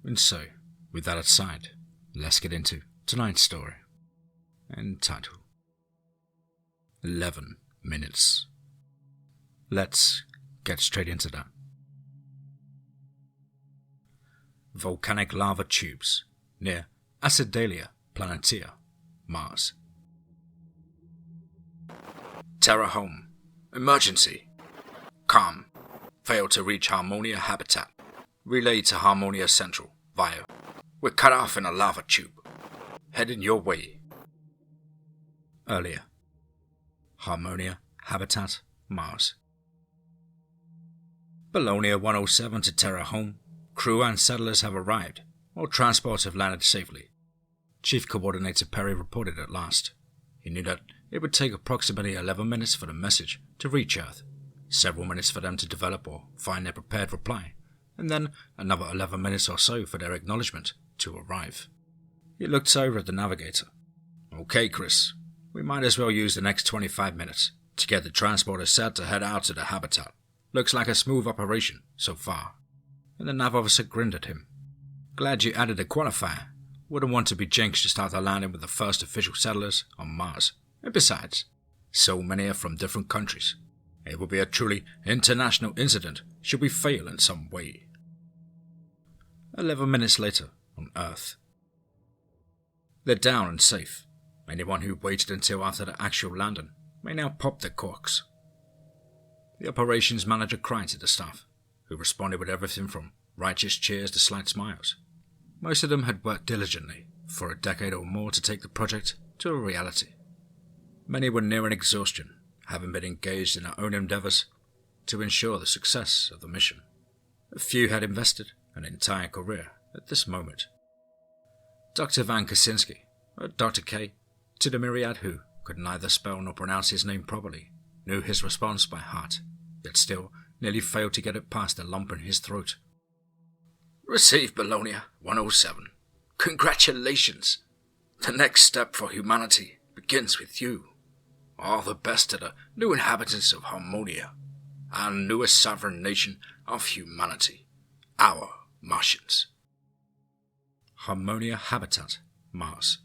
And so, with that aside, let's get into tonight's story, entitled 11 Minutes. Let's get straight into that. Volcanic lava tubes near Acidalia Planitia, Mars. Terra home. Emergency. Calm. Failed to reach Harmonia habitat. Relay to Harmonia Central via. We're cut off in a lava tube. Heading your way. Earlier. Harmonia habitat, Mars. Bologna 107 to Terra home. Crew and settlers have arrived. All transports have landed safely. Chief Coordinator Perry reported at last. He knew that it would take approximately 11 minutes for the message to reach Earth, several minutes for them to develop or find their prepared reply, and then another 11 minutes or so for their acknowledgement to arrive. He looked over at the navigator. Okay, Chris, we might as well use the next 25 minutes to get the transporter set to head out to the habitat. Looks like a smooth operation so far. And the nav officer grinned at him. Glad you added a qualifier. Wouldn't want to be jinxed to start the landing with the first official settlers on Mars. And besides, so many are from different countries. It will be a truly international incident should we fail in some way. 11 minutes later, on Earth. They're down and safe. Anyone who waited until after the actual landing may now pop their corks. The operations manager cried to the staff, who responded with everything from righteous cheers to slight smiles. Most of them had worked diligently for a decade or more to take the project to a reality. Many were nearing exhaustion, having been engaged in their own endeavours to ensure the success of the mission. A few had invested an entire career at this moment. Dr. Van Kaczynski, or Dr. K, to the myriad who could neither spell nor pronounce his name properly, knew his response by heart, yet still nearly failed to get it past the lump in his throat. Receive Bologna 107. Congratulations! The next step for humanity begins with you. All the best to the new inhabitants of Harmonia, and newest sovereign nation of humanity, our Martians. Harmonia habitat, Mars.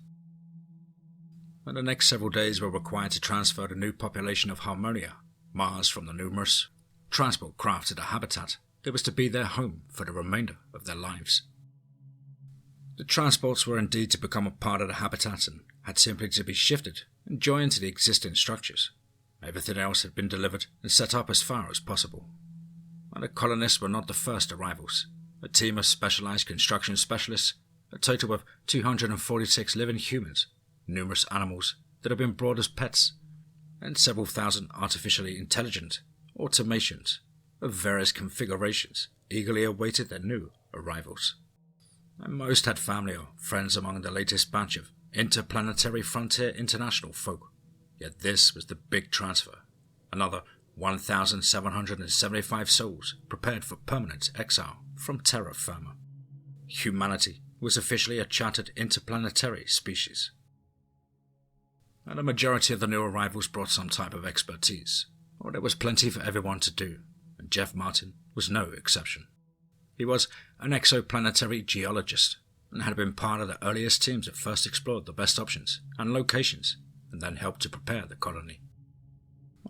And the next several days were required to transfer the new population of Harmonia, Mars, from the numerous transport craft to the habitat that was to be their home for the remainder of their lives. The transports were indeed to become a part of the habitat and had simply to be shifted and joined to the existing structures. Everything else had been delivered and set up as far as possible. And the colonists were not the first arrivals. A team of specialized construction specialists, a total of 246 living humans, numerous animals that had been brought as pets, and several thousand artificially intelligent automations of various configurations eagerly awaited their new arrivals. And most had family or friends among the latest batch of interplanetary Frontier International folk. Yet this was the big transfer. Another 1,775 souls prepared for permanent exile from terra firma. Humanity was officially a chartered interplanetary species. And the majority of the new arrivals brought some type of expertise, or there was plenty for everyone to do, and Jeff Martin was no exception. He was an exoplanetary geologist, and had been part of the earliest teams that first explored the best options and locations, and then helped to prepare the colony.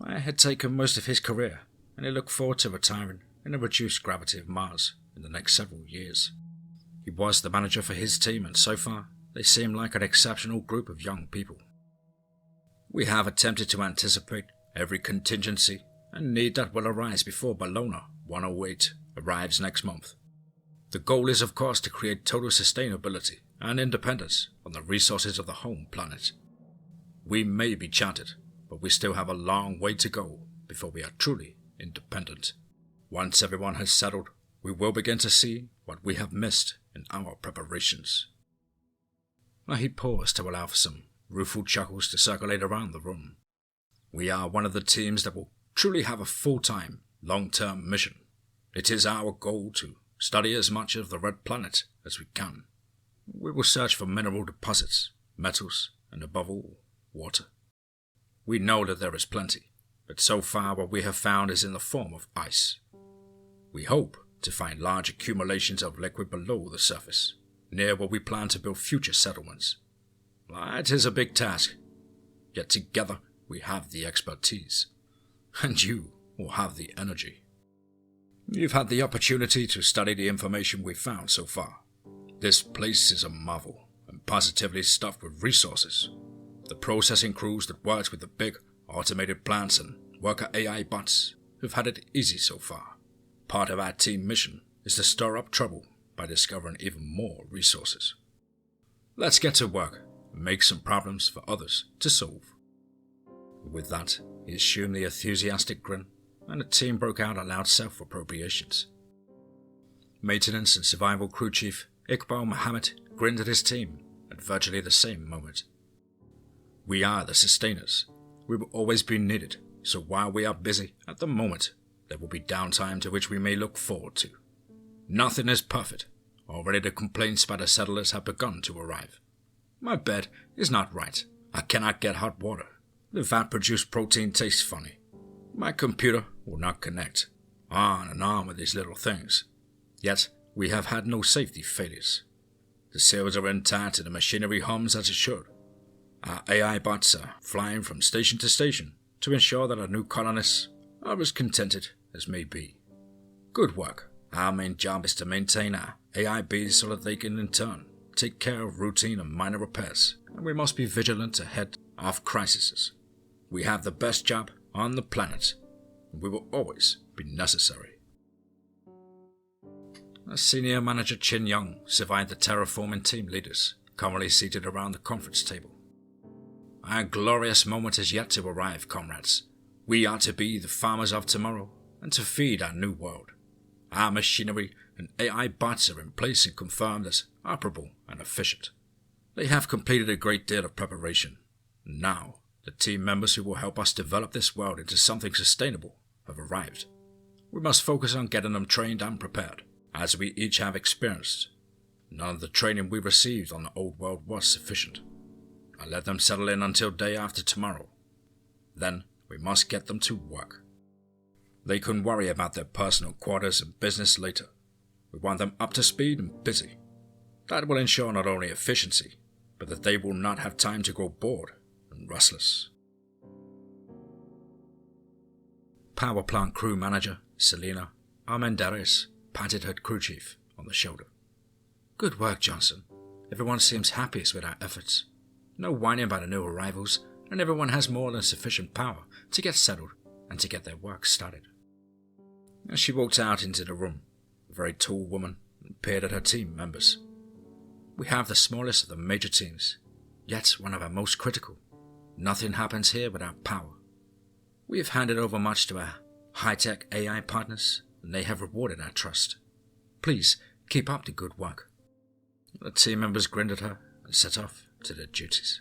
I had taken most of his career, and he looked forward to retiring in the reduced gravity of Mars in the next several years. He was the manager for his team, and so far, they seemed like an exceptional group of young people. We have attempted to anticipate every contingency and need that will arise before Bologna 108 arrives next month. The goal is, of course, to create total sustainability and independence on the resources of the home planet. We may be chartered, but we still have a long way to go before we are truly independent. Once everyone has settled, we will begin to see what we have missed in our preparations. He paused to allow for some rueful chuckles to circulate around the room. We are one of the teams that will truly have a full-time, long-term mission. It is our goal to study as much of the Red Planet as we can. We will search for mineral deposits, metals, and above all, water. We know that there is plenty, but so far what we have found is in the form of ice. We hope to find large accumulations of liquid below the surface, near where we plan to build future settlements. It is a big task, yet together we have the expertise, and you will have the energy. You've had the opportunity to study the information we've found so far. This place is a marvel, and positively stuffed with resources. The processing crews that works with the big, automated plants and worker AI bots have had it easy so far. Part of our team mission is to stir up trouble by discovering even more resources. Let's get to work and make some problems for others to solve. With that, he assumed the enthusiastic grin, and the team broke out in loud self-appropriations. Maintenance and survival crew chief Iqbal Muhammad grinned at his team at virtually the same moment. We are the sustainers. We will always be needed, so while we are busy at the moment, there will be downtime to which we may look forward to. Nothing is perfect. Already the complaints by the settlers have begun to arrive. My bed is not right. I cannot get hot water. The vat-produced protein tastes funny. My computer will not connect. On and on with these little things. Yet, we have had no safety failures. The seals are intact and the machinery hums as it should. Our AI bots are flying from station to station to ensure that our new colonists are as contented as may be. Good work. Our main job is to maintain our AI bees so that they can in turn take care of routine and minor repairs, and we must be vigilant to head off crises. We have the best job on the planet, and we will always be necessary. Senior Manager Chin Young surveyed the terraforming team leaders, commonly seated around the conference table. Our glorious moment is yet to arrive, comrades. We are to be the farmers of tomorrow, and to feed our new world. Our machinery and AI bots are in place and confirmed as operable and efficient. They have completed a great deal of preparation. Now, the team members who will help us develop this world into something sustainable have arrived. We must focus on getting them trained and prepared, as we each have experienced. None of the training we received on the old world was sufficient. I let them settle in until day after tomorrow. Then we must get them to work. They can worry about their personal quarters and business later. We want them up to speed and busy. That will ensure not only efficiency, but that they will not have time to grow bored and restless. Power plant crew manager Selena Armendariz patted her crew chief on the shoulder. Good work, Johnson. Everyone seems happiest with our efforts. No whining about the new arrivals, and everyone has more than sufficient power to get settled and to get their work started. As she walked out into the room, a very tall woman peered at her team members. We have the smallest of the major teams, yet one of our most critical. Nothing happens here without power. We have handed over much to our high-tech AI partners, and they have rewarded our trust. Please keep up the good work. The team members grinned at her and set off to their duties.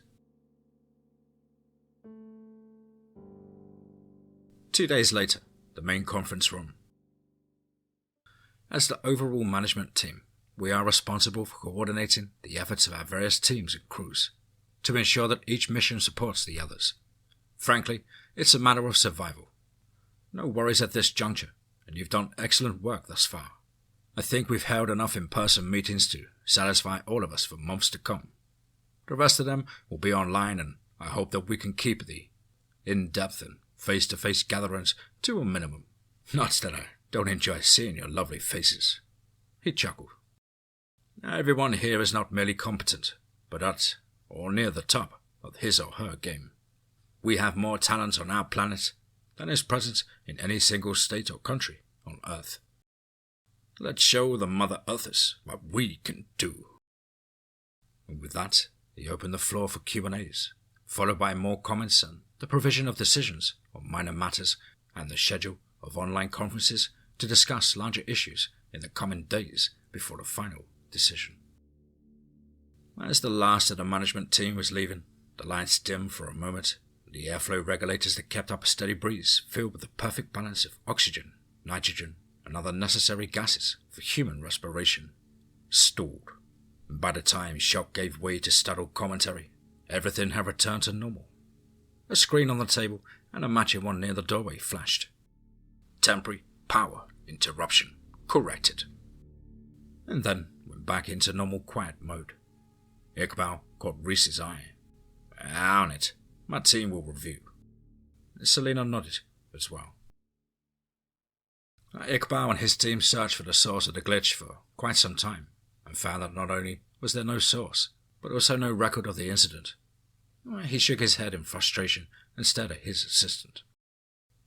2 days later, the main conference room. As the overall management team, we are responsible for coordinating the efforts of our various teams and crews to ensure that each mission supports the others. Frankly, it's a matter of survival. No worries at this juncture, and you've done excellent work thus far. I think we've held enough in-person meetings to satisfy all of us for months to come. The rest of them will be online, and I hope that we can keep the in-depth and face-to-face gatherings to a minimum. Not that I don't enjoy seeing your lovely faces. He chuckled. Everyone here is not merely competent, but at or near the top of his or her game. We have more talent on our planet than is present in any single state or country on Earth. Let's show the Mother Earthers what we can do. And with that, he opened the floor for Q&As, followed by more comments and the provision of decisions on minor matters and the schedule of online conferences to discuss larger issues in the coming days before the final decision. As the last of the management team was leaving, the lights dimmed for a moment, the airflow regulators that kept up a steady breeze filled with the perfect balance of oxygen, nitrogen, and other necessary gases for human respiration stalled. And by the time shock gave way to startled commentary, everything had returned to normal. A screen on the table and a matching one near the doorway flashed. Temporary power interruption corrected. And then went back into normal quiet mode. Iqbal caught Reese's eye. On it. My team will review. Selena nodded as well. Iqbal and his team searched for the source of the glitch for quite some time and found that not only was there no source, but also no record of the incident. He shook his head in frustration and stared at his assistant.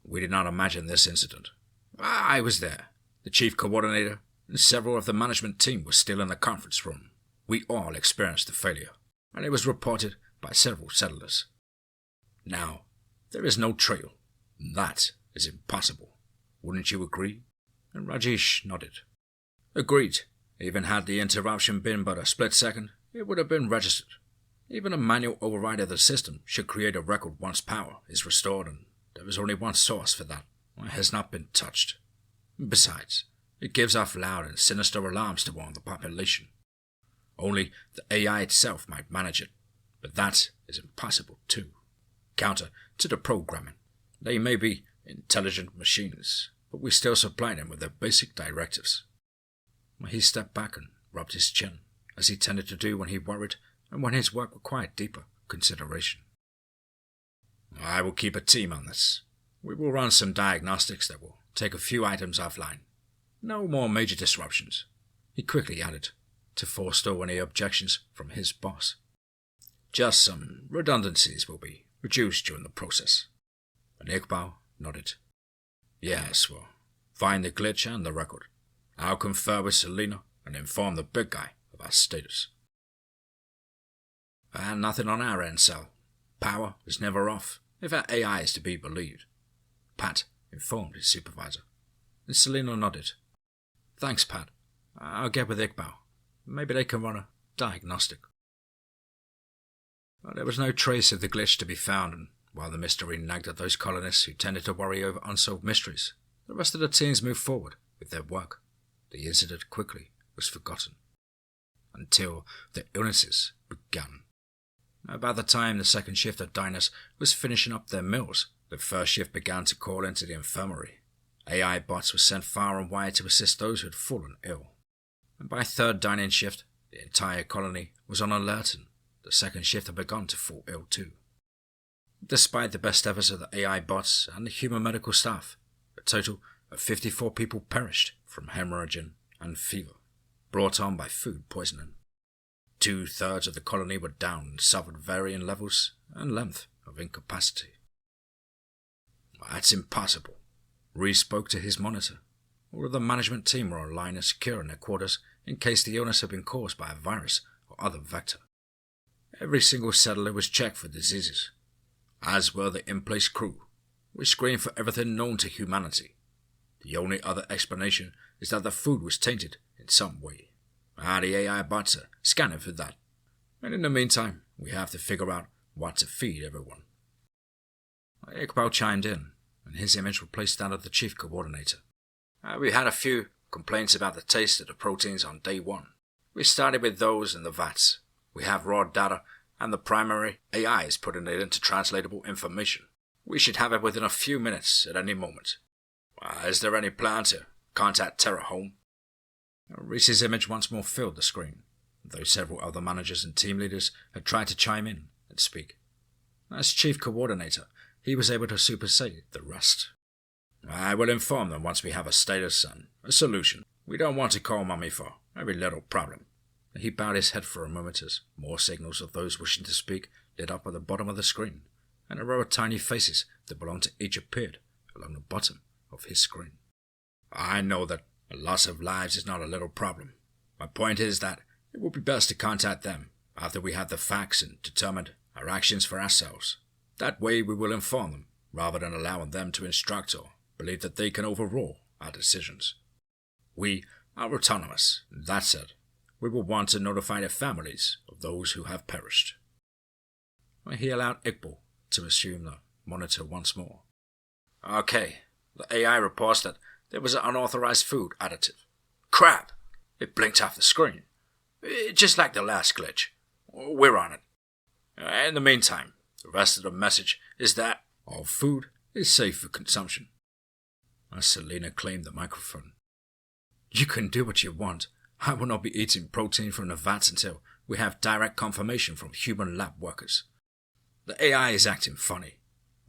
We did not imagine this incident. I was there. The chief coordinator and several of the management team were still in the conference room. We all experienced the failure, and it was reported by several settlers. Now, there is no trail. That is impossible. Wouldn't you agree? And Rajesh nodded. Agreed. Even had the interruption been but a split second, it would have been registered. Even a manual override of the system should create a record once power is restored, and there is only one source for that. It has not been touched. Besides, it gives off loud and sinister alarms to warn the population. Only the AI itself might manage it, but that is impossible too. Counter to the programming. They may be intelligent machines, but we still supply them with their basic directives. He stepped back and rubbed his chin, as he tended to do when he worried and when his work required deeper consideration. I will keep a team on this. We will run some diagnostics that will take a few items offline. No more major disruptions, he quickly added, to forestall any objections from his boss. Just some redundancies will be reduced during the process. And Iqbal nodded. Yes, well, find the glitch and the record. I'll confer with Selena and inform the big guy of our status. And nothing on our end, Sal. Power is never off, if our AI is to be believed. Pat informed his supervisor. And Selena nodded. Thanks, Pat. I'll get with Iqbal. Maybe they can run a diagnostic. But there was no trace of the glitch to be found, and while the mystery nagged at those colonists who tended to worry over unsolved mysteries, the rest of the teams moved forward with their work. The incident quickly was forgotten. Until the illnesses began. About the time the second shift of diners was finishing up their meals, the first shift began to call into the infirmary. AI bots were sent far and wide to assist those who had fallen ill. And by third dining shift, the entire colony was on alert, and the second shift had begun to fall ill too. Despite the best efforts of the AI bots and the human medical staff, a total of 54 people perished from hemorrhaging and fever, brought on by food poisoning. 2/3 of the colony were down and suffered varying levels and length of incapacity. That's impossible. Reese spoke to his monitor. All of the management team were online and secure in their quarters in case the illness had been caused by a virus or other vector. Every single settler was checked for diseases, as were the in-place crew, which screened for everything known to humanity. The only other explanation is that the food was tainted in some way. The AI bots are scanning for that. And in the meantime, we have to figure out what to feed everyone. Iqbal chimed in, and his image replaced that of the chief coordinator. We had a few complaints about the taste of the proteins on day one. We started with those in the vats. We have raw data, and the primary AI is putting it into translatable information. We should have it within a few minutes at any moment. Is there any plan to contact Terra Home? Reese's image once more filled the screen, though several other managers and team leaders had tried to chime in and speak. As chief coordinator, he was able to supersede the rest. I will inform them once we have a status and a solution. We don't want to call Mummy for every little problem. He bowed his head for a moment as more signals of those wishing to speak lit up at the bottom of the screen, and a row of tiny faces that belonged to each appeared along the bottom of his screen. I know that the loss of lives is not a little problem. My point is that it would be best to contact them after we have the facts and determined our actions for ourselves. That way we will inform them, rather than allowing them to instruct or believe that they can overrule our decisions. We are autonomous. That said, we will want to notify the families of those who have perished. He allowed Iqbal to assume the monitor once more. Okay, the AI reports that there was an unauthorized food additive. Crap! It blinked off the screen. Just like the last glitch. We're on it. In the meantime, the rest of the message is that all food is safe for consumption. Selena claimed the microphone. You can do what you want. I will not be eating protein from the vats until we have direct confirmation from human lab workers. The AI is acting funny.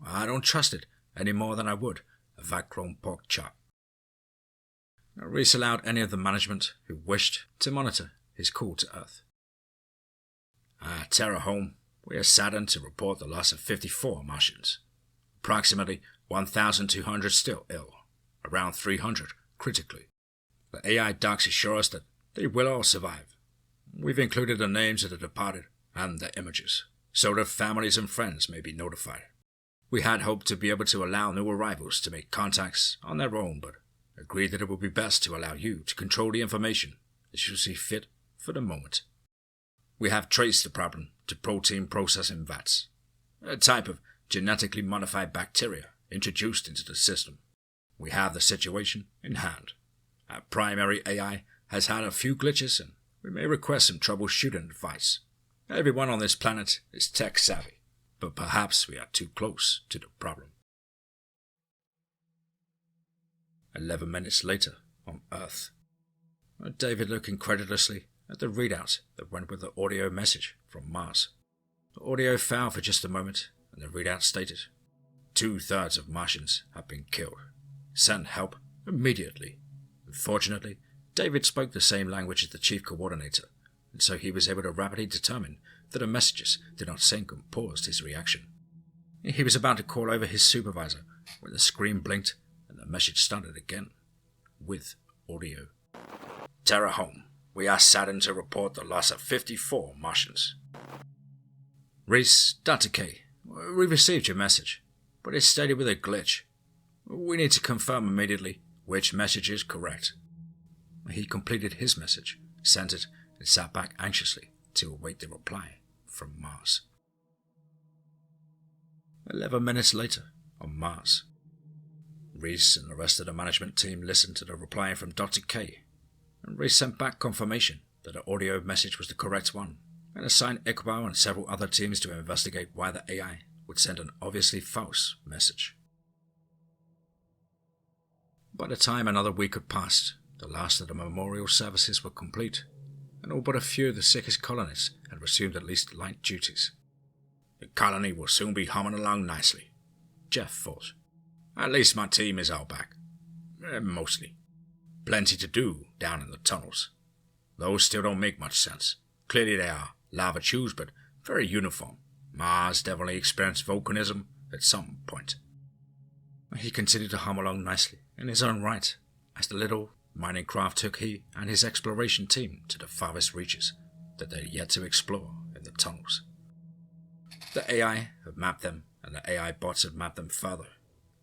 I don't trust it any more than I would a vat-grown pork chop. Reese allowed any of the management who wished to monitor his call to Earth. Terra Home, we are saddened to report the loss of 54 Martians. Approximately 1,200 still ill, around 300 critically. The AI docs assure us that they will all survive. We've included the names of the departed and their images, so that families and friends may be notified. We had hoped to be able to allow new arrivals to make contacts on their own, but agreed that it would be best to allow you to control the information as you see fit for the moment. We have traced the problem to protein processing vats, a type of genetically modified bacteria introduced into the system. We have the situation in hand. Our primary AI has had a few glitches and we may request some troubleshooting advice. Everyone on this planet is tech savvy, but perhaps we are too close to the problem. 11 minutes later, on Earth. David looked incredulously at the readout that went with the audio message from Mars. The audio fell for just a moment, and the readout stated, 2/3 of Martians have been killed. Send help immediately. Unfortunately, David spoke the same language as the chief coordinator, and so he was able to rapidly determine that the messages did not sync and paused his reaction. He was about to call over his supervisor when the screen blinked and the message started again, with audio. Terra Home, we are saddened to report the loss of 54 Martians. Reese, Dr. K, we received your message, but it's stated with a glitch. We need to confirm immediately which message is correct. He completed his message, sent it, and sat back anxiously to await the reply from Mars. 11 minutes later, on Mars. Reese and the rest of the management team listened to the reply from Dr. K, and Reese sent back confirmation that the audio message was the correct one, and assigned Iqbal and several other teams to investigate why the AI would send an obviously false message. By the time another week had passed, the last of the memorial services were complete, and all but a few of the sickest colonists had resumed at least light duties. The colony will soon be humming along nicely, Jeff thought. At least my team is all back. Mostly. Plenty to do down in the tunnels. Those still don't make much sense. Clearly they are lava tubes, but very uniform. Mars definitely experienced volcanism at some point. He continued to hum along nicely in his own right, as the little mining craft took he and his exploration team to the farthest reaches that they had yet to explore in the tunnels. The AI had mapped them, and the AI bots had mapped them further.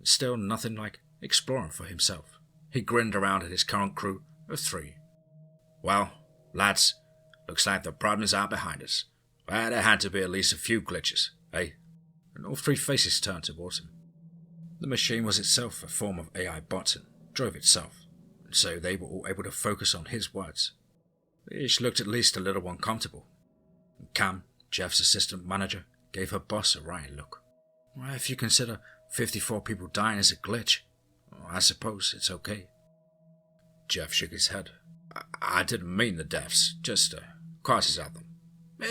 Still nothing like exploring for himself. He grinned around at his current crew of 3. Well, lads, looks like the problems are behind us. Well, there had to be at least a few glitches, eh? And all 3 faces turned towards him. The machine was itself a form of AI bot and drove itself, and so they were all able to focus on his words. Each looked at least a little uncomfortable. And Cam, Jeff's assistant manager, gave her boss a wry look. Well, if you consider 54 people dying as a glitch, I suppose it's okay. Jeff shook his head. I didn't mean the deaths, just crosses out them.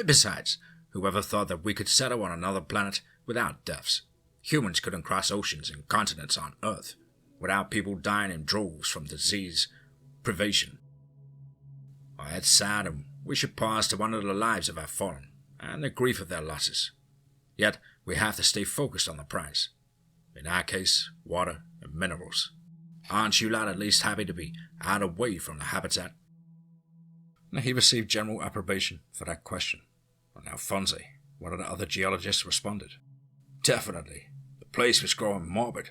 Besides, whoever thought that we could settle on another planet without deaths? Humans couldn't cross oceans and continents on Earth without people dying in droves from disease, privation. It's sad, and we should pause to wonder the lives of our fallen and the grief of their losses. Yet we have to stay focused on the prize. In our case, water and minerals. Aren't you lot at least happy to be out away from the habitat? He received general approbation for that question, and Alphonse, one of the other geologists, responded. Definitely. The place was growing morbid.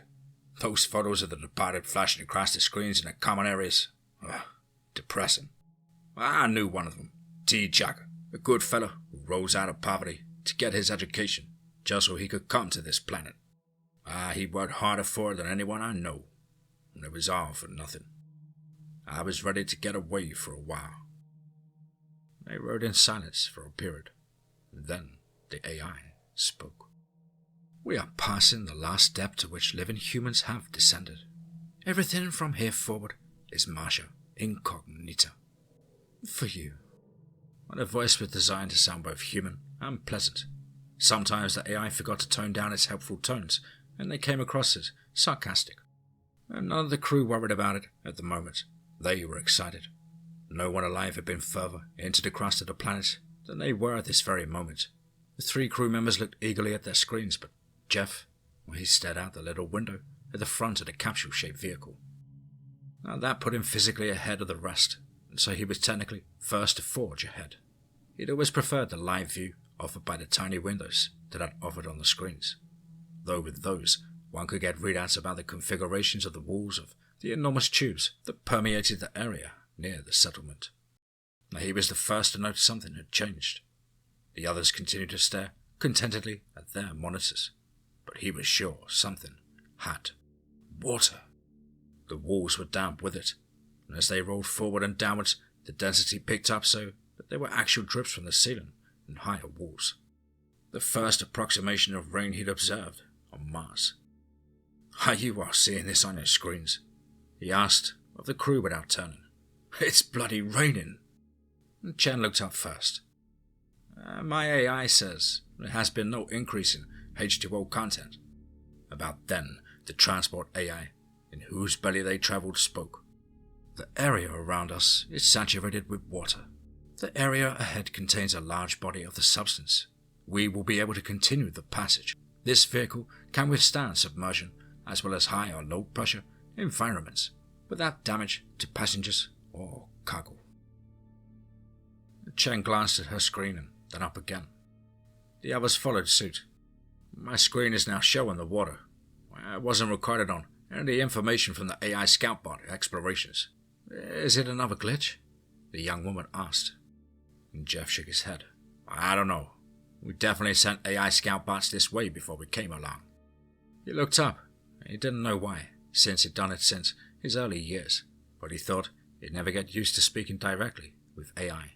Those photos of the departed flashing across the screens in the common areas. Depressing. I knew one of them, T. Jack, a good fellow who rose out of poverty to get his education, just so he could come to this planet. He worked harder for it than anyone I know, and it was all for nothing. I was ready to get away for a while. They rode in silence for a period, and then the AI spoke. We are passing the last step to which living humans have descended. Everything from here forward is Marcia incognita. For you. And her voice was designed to sound both human and pleasant. Sometimes the AI forgot to tone down its helpful tones, and they came across as sarcastic. And none of the crew worried about it at the moment. They were excited. No one alive had been further into the crust of the planet than they were at this very moment. The 3 crew members looked eagerly at their screens, but Jeff, he stared out the little window at the front of the capsule-shaped vehicle. Now that put him physically ahead of the rest, and so he was technically first to forge ahead. He'd always preferred the live view offered by the tiny windows that had offered on the screens, though with those one could get readouts about the configurations of the walls of the enormous tubes that permeated the area near the settlement. Now he was the first to notice something had changed. The others continued to stare contentedly at their monitors, but he was sure something had. Water. The walls were damp with it, and as they rolled forward and downwards, the density picked up so that there were actual drips from the ceiling and higher walls. The first approximation of rain he'd observed on Mars. "Are you all seeing this on your screens?" he asked of the crew without turning. "It's bloody raining." And Chen looked up first. My AI says there has been no increase in H2O content." About then, the transport AI, in whose belly they travelled, spoke. "The area around us is saturated with water. The area ahead contains a large body of the substance. We will be able to continue the passage. This vehicle can withstand submersion as well as high or low pressure environments without damage to passengers or cargo." Chen glanced at her screen and then up again. The others followed suit. "My screen is now showing the water. It wasn't recorded on any of the information from the AI scoutbot explorations. Is it another glitch?" the young woman asked. And Jeff shook his head. "I don't know. We definitely sent AI scoutbots this way before we came along." He looked up. He didn't know why, since he'd done it since his early years, but he thought he'd never get used to speaking directly with AI.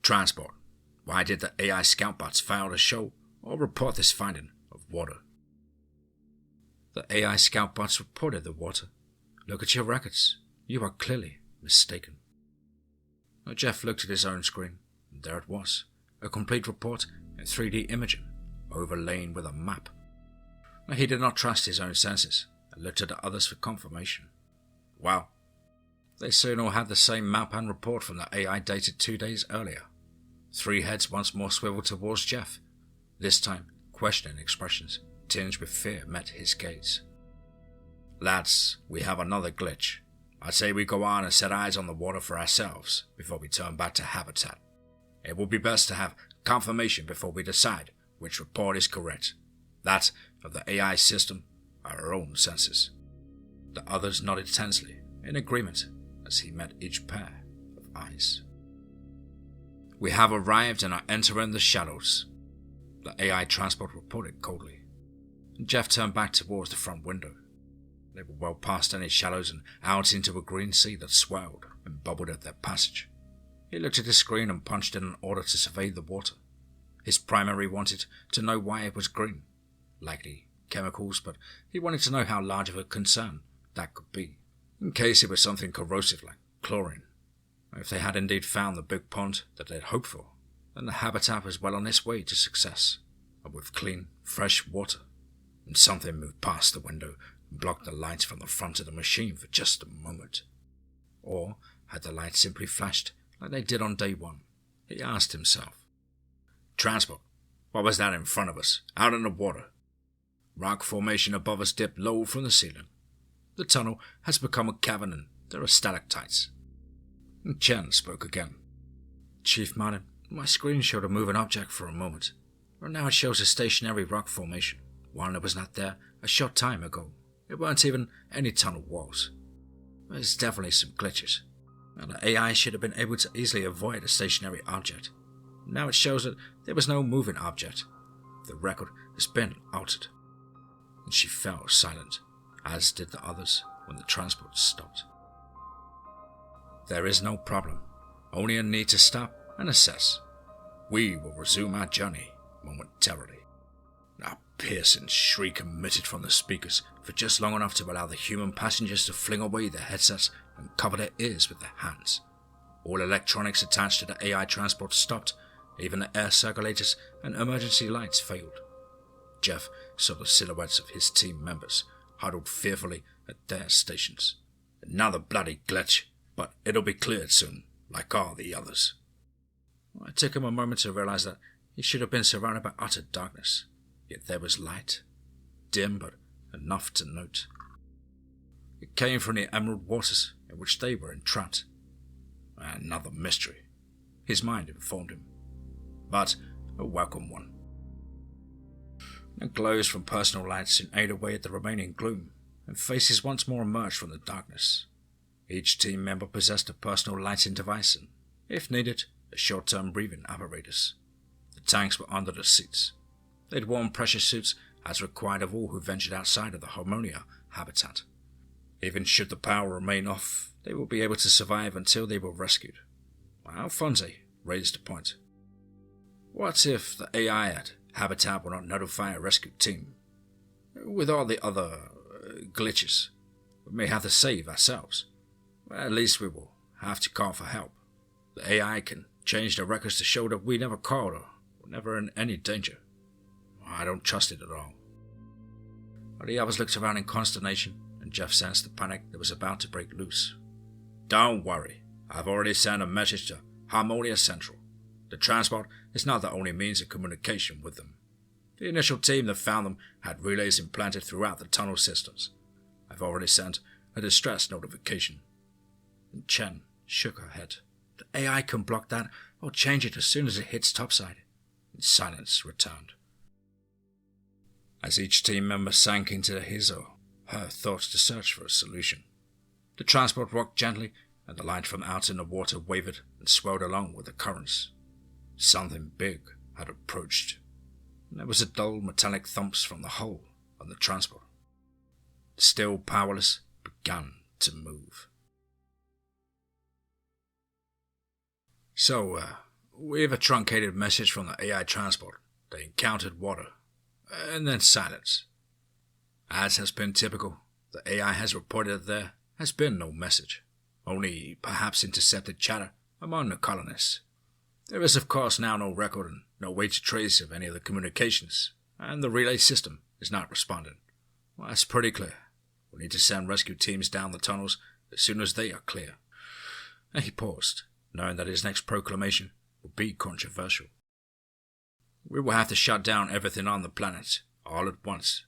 "Transport. Why did the AI scoutbots fail to show or report this finding of water?" "The AI scoutbots reported the water. Look at your records. You are clearly mistaken." Now Jeff looked at his own screen, and there it was, a complete report in 3D imaging, overlain with a map. Now he did not trust his own senses, and looked at the others for confirmation. Wow. They soon all had the same map and report from the AI dated 2 days earlier. 3 heads once more swiveled towards Jeff. This time, questioning expressions, tinged with fear, met his gaze. "Lads, we have another glitch. I'd say we go on and set eyes on the water for ourselves before we turn back to habitat. It will be best to have confirmation before we decide which report is correct. That of the AI system are our own senses." The others nodded tensely, in agreement, as he met each pair of eyes. "We have arrived and are entering the shadows," the AI transport reported coldly. Jeff turned back towards the front window. They were well past any shadows and out into a green sea that swirled and bubbled at their passage. He looked at his screen and punched in an order to survey the water. His primary wanted to know why it was green. Likely chemicals, but he wanted to know how large of a concern that could be, in case it was something corrosive like chlorine. If they had indeed found the big pond that they'd hoped for, then the habitat was well on its way to success, and with clean, fresh water. And something moved past the window and blocked the lights from the front of the machine for just a moment. Or had the lights simply flashed like they did on day 1? He asked himself. "Transport, what was that in front of us, out in the water?" Rock formation above us dipped low from the ceiling. The tunnel has become a cavern and there are stalactites. And Chen spoke again. "Chief Martin, my screen showed a moving object for a moment, but now it shows a stationary rock formation, one that was not there a short time ago. It weren't even any tunnel walls. There's definitely some glitches. And the AI should have been able to easily avoid a stationary object. Now it shows that there was no moving object. The record has been altered." And she fell silent, as did the others when the transport stopped. "There is no problem, only a need to stop and assess. We will resume our journey momentarily." A piercing shriek emitted from the speakers for just long enough to allow the human passengers to fling away their headsets and cover their ears with their hands. All electronics attached to the AI transport stopped, even the air circulators and emergency lights failed. Jeff saw the silhouettes of his team members huddled fearfully at their stations. Another bloody glitch, but it'll be cleared soon, like all the others. It took him a moment to realize that he should have been surrounded by utter darkness, yet there was light, dim but enough to note. It came from the emerald waters in which they were entrapped. Another mystery, his mind informed him, but a welcome one. The glows from personal lights soon ate away at the remaining gloom, and faces once more emerged from the darkness. Each team member possessed a personal lighting device and, if needed, a short-term breathing apparatus. The tanks were under the seats. They'd worn pressure suits as required of all who ventured outside of the Harmonia habitat. Even should the power remain off, they would be able to survive until they were rescued. Alphonse raised a point. What if the AI at Habitat will not notify a rescue team? With all the other glitches, we may have to save ourselves. At least we will have to call for help. The AI can change the records to show that we never called or were never in any danger. I don't trust it at all. The others looked around in consternation, and Jeff sensed the panic that was about to break loose. Don't worry, I've already sent a message to Harmonia Central. The transport is not the only means of communication with them. The initial team that found them had relays implanted throughout the tunnel systems. I've already sent a distress notification. And Chen shook her head. The AI can block that or change it as soon as it hits topside. And silence returned. As each team member sank into his or her thoughts to search for a solution, the transport rocked gently and the light from out in the water wavered and swirled along with the currents. Something big had approached. And there was a dull metallic thumps from the hull of the transport. Still powerless, began to move. So, we have a truncated message from the AI transport. They encountered water, and then silence. As has been typical, the AI has reported that there has been no message, only perhaps intercepted chatter among the colonists. There is of course now no record and no way to trace of any of the communications, and the relay system is not responding. Well, that's pretty clear. We need to send rescue teams down the tunnels as soon as they are clear. And he paused, knowing that his next proclamation would be controversial. We will have to shut down everything on the planet, all at once.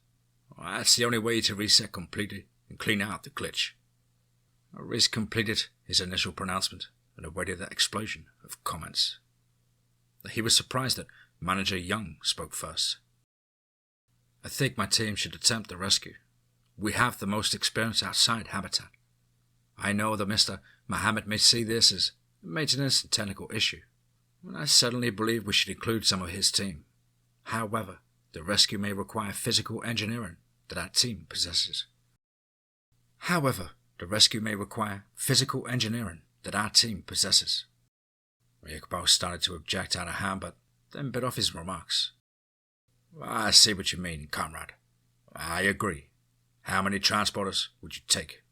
Well, that's the only way to reset completely and clean out the glitch. Reese completed his initial pronouncement and awaited the explosion of comments. He was surprised that Manager Young spoke first. I think my team should attempt the rescue. We have the most experience outside Habitat. I know that Mr. Mohammed may see this as a maintenance and technical issue, and I certainly believe we should include some of his team. However, the rescue may require physical engineering that our team possesses. Iqbal started to object out of hand, but then bit off his remarks. I see what you mean, comrade. I agree. How many transporters would you take?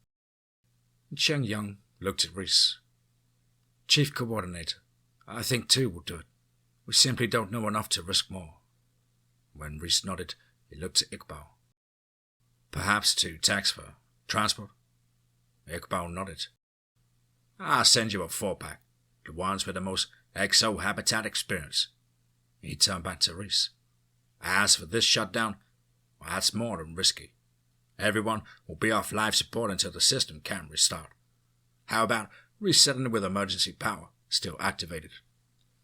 Cheng Young looked at Reese. Chief Coordinator, I think 2 will do it. We simply don't know enough to risk more. When Reese nodded, he looked at Iqbal. Perhaps 2 tax for transport? Iqbal nodded. I'll send you a 4-pack. The ones with the most exo-habitat experience. He turned back to Reese. As for this shutdown, well, that's more than risky. Everyone will be off life support until the system can restart. How about resetting it with emergency power still activated?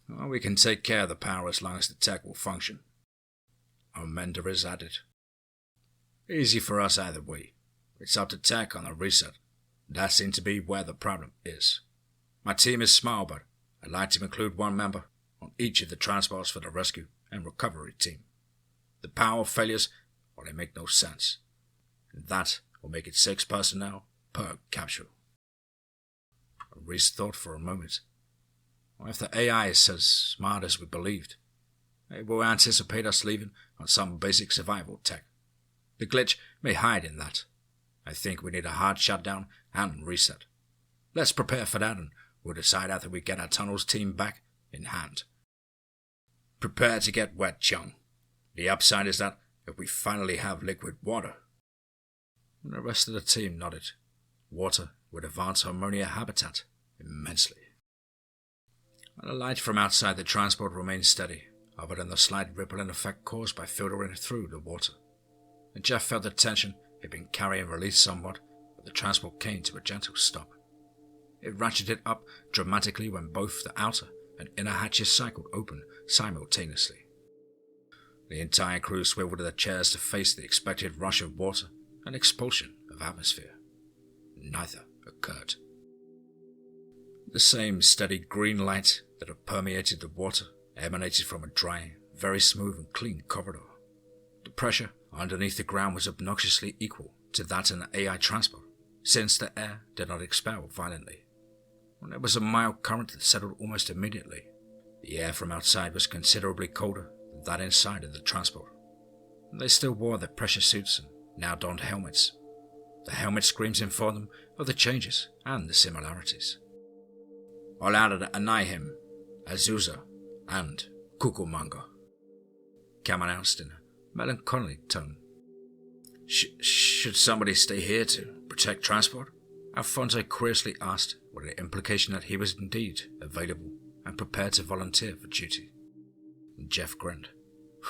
Well, we can take care of the power as long as the tech will function. Menderiz added. Easy for us either way. It's up to tech on a reset. That seems to be where the problem is. My team is small, but I'd like to include 1 member on each of the transports for the rescue and recovery team. The power failures, well, they make no sense. And that will make it 6 personnel per capsule. Reese thought for a moment. Well, if the AI is as smart as we believed, it will anticipate us leaving on some basic survival tech. The glitch may hide in that. I think we need a hard shutdown and reset. Let's prepare for that and we'll decide after we get our tunnels team back in hand. Prepare to get wet, Chung. The upside is that if we finally have liquid water. And the rest of the team nodded. Water would advance Harmonia habitat immensely. And the light from outside the transport remained steady, other than the slight rippling effect caused by filtering through the water. And Jeff felt the tension he'd been carrying released somewhat, but the transport came to a gentle stop. It ratcheted up dramatically when both the outer and inner hatches cycled open simultaneously. The entire crew swiveled their chairs to face the expected rush of water and expulsion of atmosphere. Neither occurred. The same steady green light that had permeated the water emanated from a dry, very smooth and clean corridor. The pressure underneath the ground was obnoxiously equal to that in the AI transport, since the air did not expel violently. There was a mild current that settled almost immediately. The air from outside was considerably colder than that inside of the transport. They still wore their pressure suits and now donned helmets. The helmet screams informed them of the changes and the similarities. All out of Anaheim, Azusa, and Cucamonga, Cam announced in a melancholy tone. Should somebody stay here to protect transport? Alfonso curiously asked, with the implication that he was indeed available and prepared to volunteer for duty. Jeff grinned.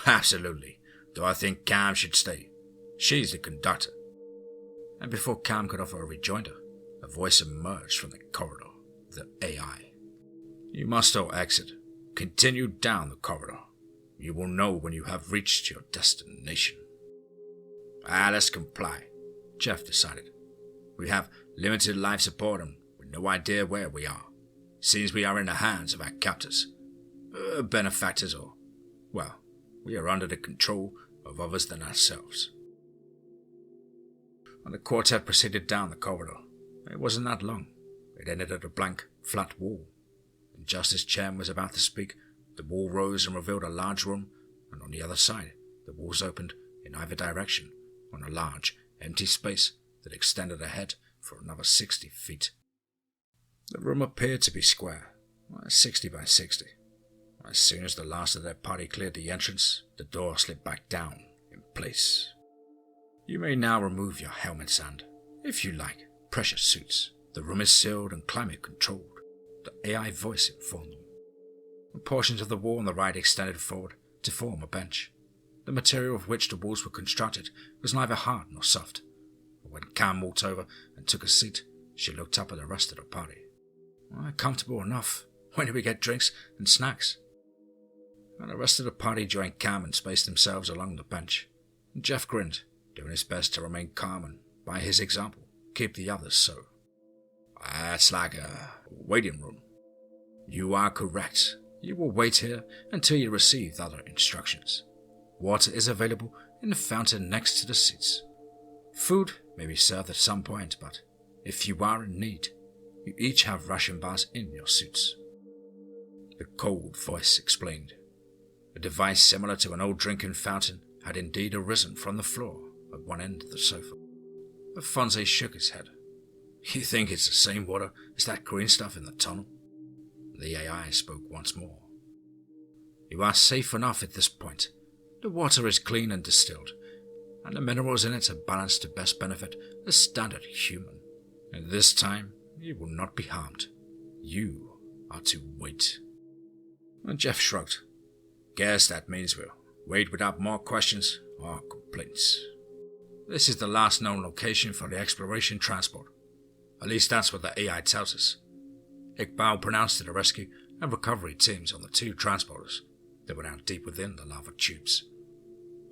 Absolutely, though I think Cam should stay. She's the conductor. And before Cam could offer a rejoinder, a voice emerged from the corridor, the AI. You must all exit. Continue down the corridor. You will know when you have reached your destination. Let's comply, Jeff decided. We have limited life support and with no idea where we are. Seems we are in the hands of our captors, benefactors, or, well, we are under the control of others than ourselves. And the quartet proceeded down the corridor. It wasn't that long. It ended at a blank, flat wall. And just as Chen was about to speak, the wall rose and revealed a large room, and on the other side, the walls opened in either direction on a large, empty space that extended ahead for another 60 feet. The room appeared to be square, 60 by 60. As soon as the last of their party cleared the entrance, the door slid back down in place. You may now remove your helmets and, if you like, pressure suits. The room is sealed and climate controlled, the AI voice informed them. Portions of the wall on the right extended forward to form a bench. The material of which the walls were constructed was neither hard nor soft. But when Cam walked over and took a seat, she looked up at the rest of the party. Comfortable enough. When do we get drinks and snacks? And the rest of the party joined Cam and spaced themselves along the bench. Jeff grinned, doing his best to remain calm and, by his example, keep the others so. It's like a waiting room. You are correct. You will wait here until you receive other instructions. Water is available in the fountain next to the seats. Food may be served at some point, but if you are in need, you each have ration bars in your suits. The cold voice explained. A device similar to an old drinking fountain had indeed arisen from the floor at one end of the sofa. Alfonso shook his head. You think it's the same water as that green stuff in the tunnel? The AI spoke once more. You are safe enough at this point. The water is clean and distilled, and the minerals in it are balanced to best benefit the standard human. And this time, you will not be harmed. You are to wait. And Jeff shrugged. Guess that means we'll wait without more questions or complaints. This is the last known location for the exploration transport. At least that's what the AI tells us. Iqbal pronounced to the rescue and recovery teams on the two transporters that were now deep within the lava tubes.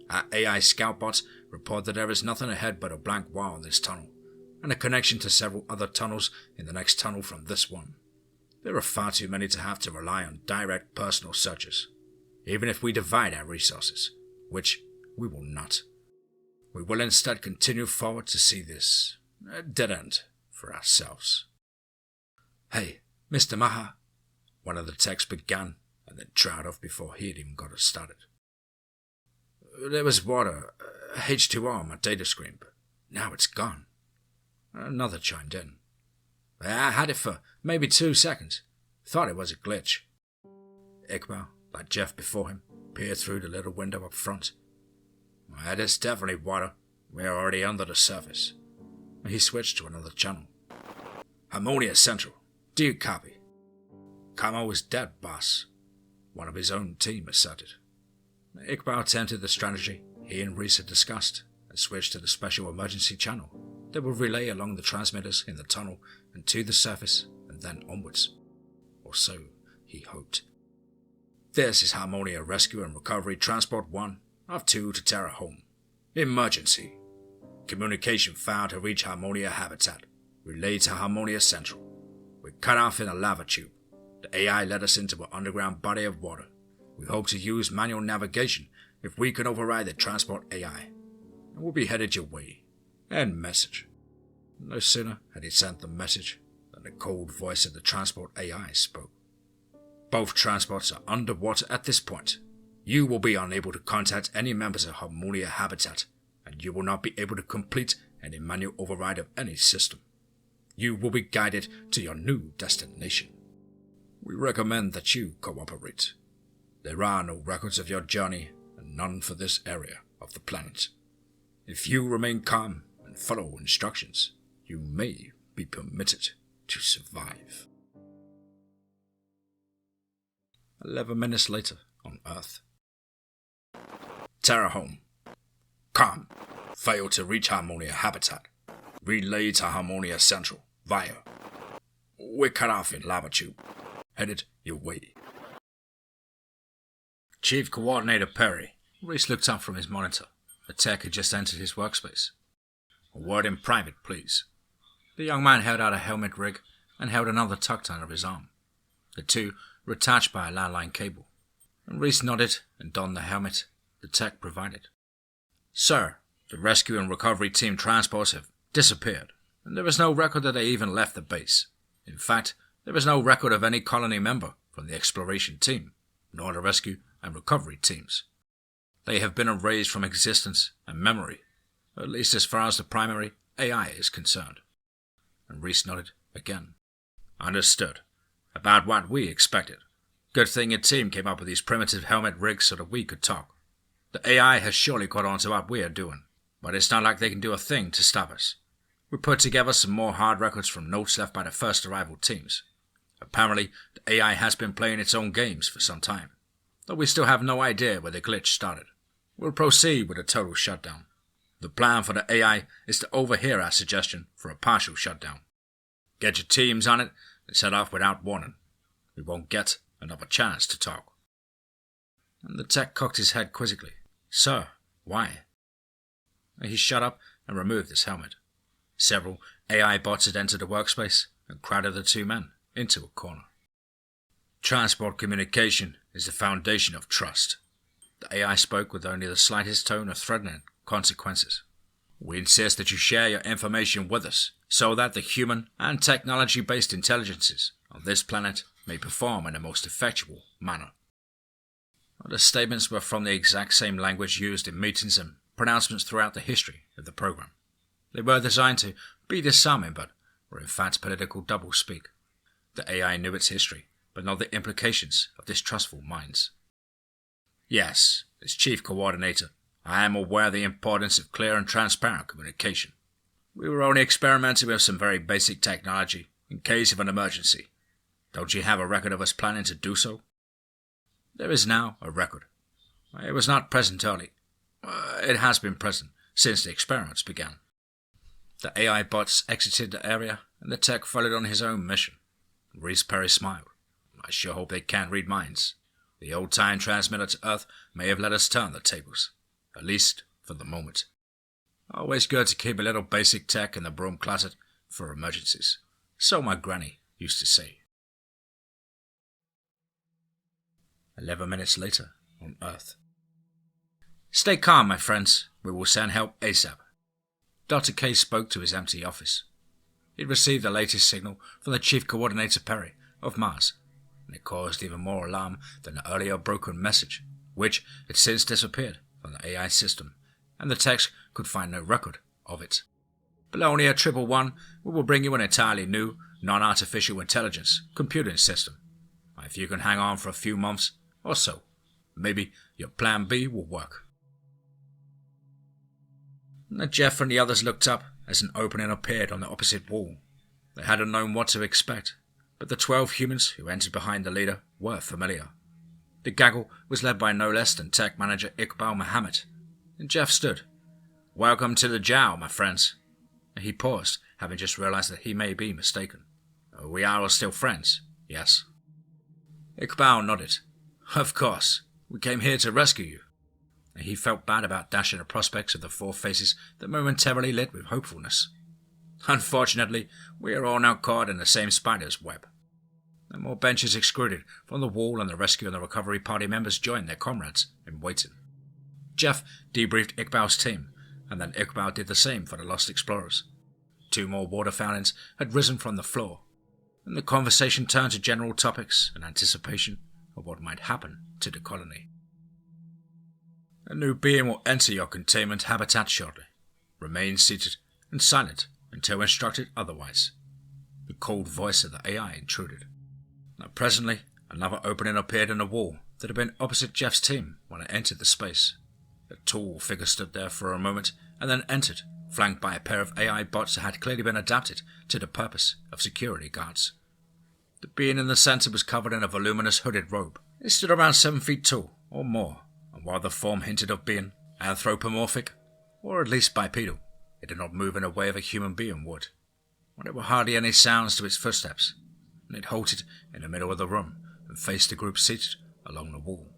Our AI scout bots report that there is nothing ahead but a blank wall in this tunnel, and a connection to several other tunnels in the next tunnel from this one. There are far too many to have to rely on direct personal searches, even if we divide our resources, which we will not. We will instead continue forward to see this dead end for ourselves. Hey, Mr. Maha, one of the techs began and then trailed off before he had even got it started. There was water, H2O on my data screen, but now it's gone. Another chimed in. I had it for maybe 2 seconds. Thought it was a glitch. Iqbal, like Jeff before him, peered through the little window up front. It is definitely water. We are already under the surface. He switched to another channel. Harmonia Central. Do you copy? Camo is dead, boss. One of his own team asserted. Iqbal attempted the strategy he and Reese had discussed and switched to the special emergency channel that would relay along the transmitters in the tunnel and to the surface and then onwards. Or so he hoped. This is Harmonia Rescue and Recovery Transport 1 of 2 to Terra Home. Emergency. Communication failed to reach Harmonia Habitat. Relayed to Harmonia Central. We're cut off in a lava tube. The AI led us into an underground body of water. We hope to use manual navigation if we can override the transport AI. And we'll be headed your way. End message. No sooner had he sent the message than the cold voice of the transport AI spoke. Both transports are underwater at this point. You will be unable to contact any members of Harmonia Habitat, and you will not be able to complete any manual override of any system. You will be guided to your new destination. We recommend that you cooperate. There are no records of your journey, and none for this area of the planet. If you remain calm and follow instructions, you may be permitted to survive. 11 minutes later on Earth. Terra Home. Calm. Failed to reach Harmonia Habitat. Relay to Harmonia Central via. We're cut off in lava tube. Headed your way. Chief Coordinator Perry. Reese looked up from his monitor. The tech had just entered his workspace. A word in private, please. The young man held out a helmet rig and held another tucked under his arm. The two were attached by a landline cable. And Reese nodded and donned the helmet the tech provided. Sir, the rescue and recovery team transports have disappeared, and there is no record that they even left the base. In fact, there is no record of any colony member from the exploration team, nor the rescue and recovery teams. They have been erased from existence and memory, at least as far as the primary AI is concerned. And Reese nodded again. Understood. About what we expected. Good thing your team came up with these primitive helmet rigs so that we could talk. The AI has surely caught on to what we are doing, but it's not like they can do a thing to stop us. We put together some more hard records from notes left by the first arrival teams. Apparently, the AI has been playing its own games for some time, though we still have no idea where the glitch started. We'll proceed with a total shutdown. The plan for the AI is to overhear our suggestion for a partial shutdown. Get your teams on it and set off without warning. We won't get another chance to talk. And the tech cocked his head quizzically. Sir, why? He shut up and removed his helmet. Several AI bots had entered the workspace and crowded the two men into a corner. Transport communication is the foundation of trust. The AI spoke with only the slightest tone of threatening consequences. We insist that you share your information with us so that the human and technology-based intelligences of this planet may perform in the most effectual manner. The statements were from the exact same language used in meetings and pronouncements throughout the history of the program. They were designed to be disarming, but were in fact political doublespeak. The AI knew its history, but not the implications of distrustful minds. Yes, as Chief Coordinator, I am aware of the importance of clear and transparent communication. We were only experimenting with some very basic technology in case of an emergency. Don't you have a record of us planning to do so? There is now a record. It was not present early. It has been present since the experiments began. The AI bots exited the area, and the tech followed on his own mission. Reese Perry smiled. I sure hope they can't read minds. The old time transmitter to Earth may have let us turn the tables, at least for the moment. Always good to keep a little basic tech in the broom closet for emergencies. So my granny used to say. 11 minutes later on Earth. Stay calm, my friends. We will send help ASAP. Dr. K spoke to his empty office. He'd received the latest signal from the Chief Coordinator Perry of Mars, and it caused even more alarm than the earlier broken message, which had since disappeared from the AI system, and the text could find no record of it. Bologna 111, we will bring you an entirely new, non-artificial intelligence computing system. If you can hang on for a few months or so, maybe your plan B will work. Jeff and the others looked up as an opening appeared on the opposite wall. They hadn't known what to expect, but the 12 humans who entered behind the leader were familiar. The gaggle was led by no less than tech manager Iqbal Muhammad, and Jeff stood. "Welcome to the Jow, my friends." He paused, having just realized that he may be mistaken. "We are all still friends, yes?" Iqbal nodded. "Of course. We came here to rescue you." He felt bad about dashing the prospects of the 4 faces that momentarily lit with hopefulness. "Unfortunately, we are all now caught in the same spider's web." And more benches extruded from the wall, and the rescue and the recovery party members joined their comrades in waiting. Jeff debriefed Iqbal's team, and then Iqbal did the same for the lost explorers. 2 more water fountains had risen from the floor, and the conversation turned to general topics in anticipation of what might happen to the colony. "A new being will enter your containment habitat shortly. Remain seated and silent until instructed otherwise." The cold voice of the AI intruded. Now, presently, another opening appeared in the wall that had been opposite Jeff's team when it entered the space. A tall figure stood there for a moment and then entered, flanked by a pair of AI bots that had clearly been adapted to the purpose of security guards. The being in the center was covered in a voluminous hooded robe. It stood around 7 feet tall or more, and while the form hinted of being anthropomorphic, or at least bipedal, it did not move in a way of a human being would. There were hardly any sounds to its footsteps, and it halted in the middle of the room and faced the group seated along the wall.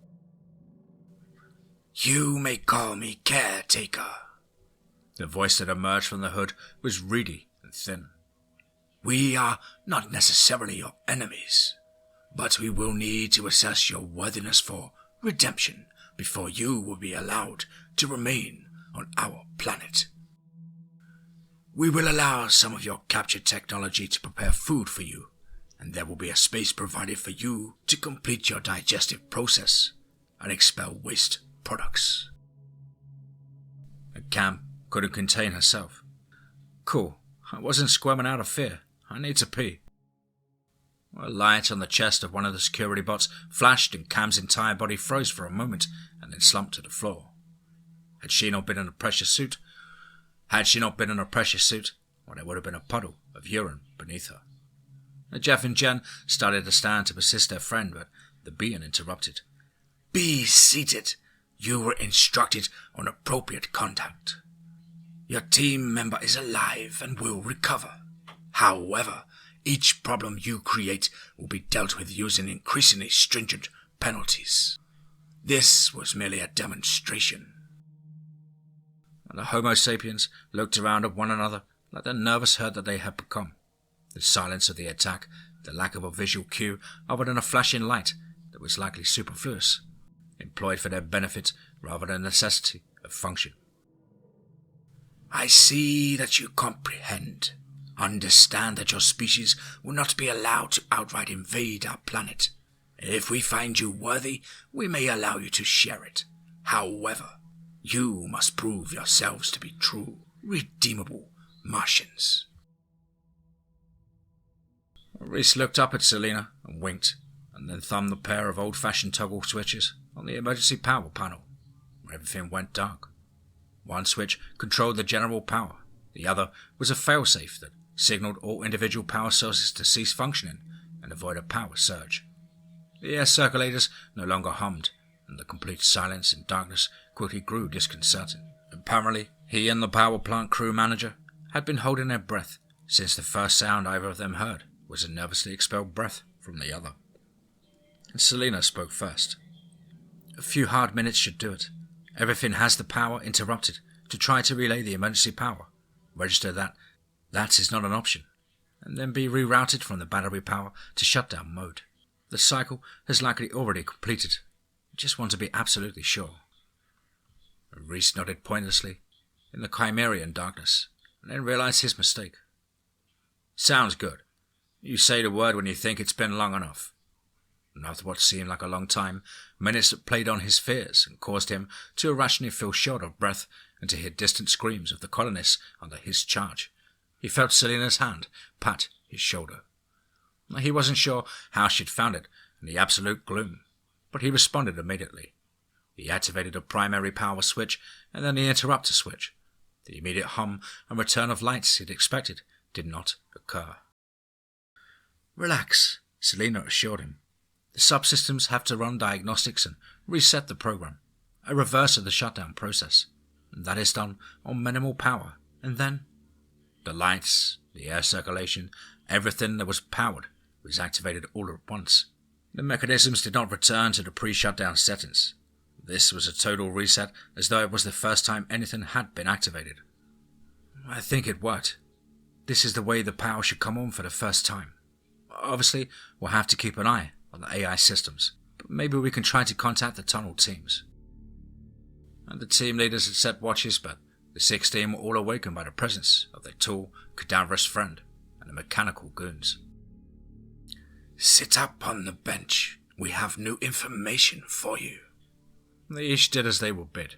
"You may call me Caretaker." The voice that emerged from the hood was reedy and thin. "We are not necessarily your enemies, but we will need to assess your worthiness for redemption before you will be allowed to remain on our planet. We will allow some of your captured technology to prepare food for you, and there will be a space provided for you to complete your digestive process and expel waste products." Cam couldn't contain herself. "Cool. I wasn't squirming out of fear. I need to pee." A light on the chest of one of the security bots flashed, and Cam's entire body froze for a moment and then slumped to the floor. Had she not been in a pressure suit, well, there would have been a puddle of urine beneath her. Jeff and Jen started to stand to assist their friend, but the being interrupted. "Be seated. You were instructed on appropriate conduct. Your team member is alive and will recover. However, each problem you create will be dealt with using increasingly stringent penalties. This was merely a demonstration." And the Homo sapiens looked around at one another like the nervous herd that they had become. The silence of the attack, the lack of a visual cue other than a flashing light that was likely superfluous, employed for their benefit rather than necessity of function. "I see that you comprehend. Understand that your species will not be allowed to outright invade our planet. If we find you worthy, we may allow you to share it. However, you must prove yourselves to be true, redeemable Martians." Reese looked up at Selena and winked, and then thumbed the pair of old-fashioned toggle switches on the emergency power panel, where everything went dark. One switch controlled the general power. The other was a failsafe that signaled all individual power sources to cease functioning and avoid a power surge. The air circulators no longer hummed, and the complete silence and darkness quickly grew disconcerting. Apparently, he and the power plant crew manager had been holding their breath since the first sound either of them heard was a nervously expelled breath from the other. And Selena spoke first. "A few hard minutes should do it. Everything has the power interrupted to try to relay the emergency power. Register that is not an option, and then be rerouted from the battery power to shutdown mode. The cycle has likely already completed. I just want to be absolutely sure." Reese nodded pointlessly in the Chimerian darkness, and then realized his mistake. "Sounds good. You say the word when you think it's been long enough." And after what seemed like a long time, minutes that played on his fears and caused him to irrationally feel short of breath and to hear distant screams of the colonists under his charge, he felt Selena's hand pat his shoulder. He wasn't sure how she'd found it in the absolute gloom, but he responded immediately. He activated a primary power switch and then the interrupter switch. The immediate hum and return of lights he'd expected did not occur. "Relax," Selena assured him. "The subsystems have to run diagnostics and reset the program, a reverse of the shutdown process. That is done on minimal power, and then the lights, the air circulation, everything that was powered was activated all at once. The mechanisms did not return to the pre-shutdown settings. This was a total reset, as though it was the first time anything had been activated. I think it worked. This is the way the power should come on for the first time. Obviously, we'll have to keep an eye on the AI systems, but maybe we can try to contact the tunnel teams." And the team leaders had set watches, but the 16 were all awakened by the presence of their tall, cadaverous friend and the mechanical goons. "Sit up on the bench. We have new information for you." They each did as they were bid,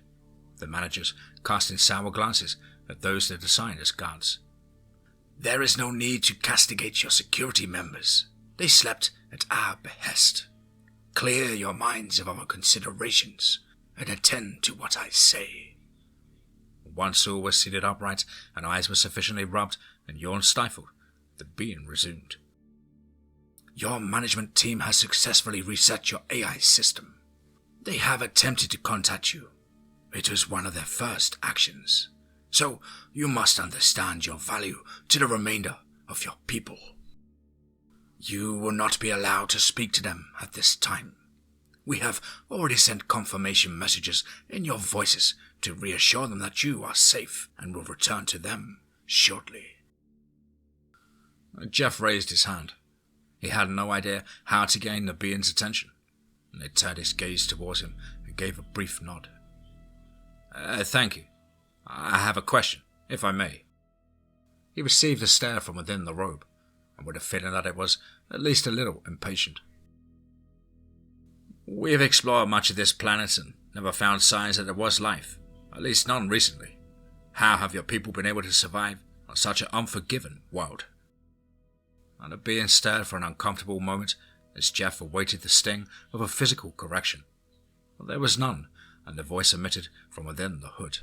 the managers casting sour glances at those they'd assigned as guards. "There is no need to castigate your security members. They slept at our behest. Clear your minds of our considerations and attend to what I say." Once all were seated upright and eyes were sufficiently rubbed and yawns stifled, the being resumed. "Your management team has successfully reset your AI system. They have attempted to contact you. It was one of their first actions. So you must understand your value to the remainder of your people. You will not be allowed to speak to them at this time. We have already sent confirmation messages in your voices to reassure them that you are safe and will return to them shortly." Jeff raised his hand. He had no idea how to gain the being's attention, and he turned his gaze towards him and gave a brief nod. Thank you. I have a question, if I may." He received a stare from within the robe, and with a feeling that it was at least a little impatient. "We have explored much of this planet and never found signs that there was life, at least none recently. How have your people been able to survive on such an unforgiving world?" And the being stared for an uncomfortable moment as Jeff awaited the sting of a physical correction. But there was none, and the voice emitted from within the hood.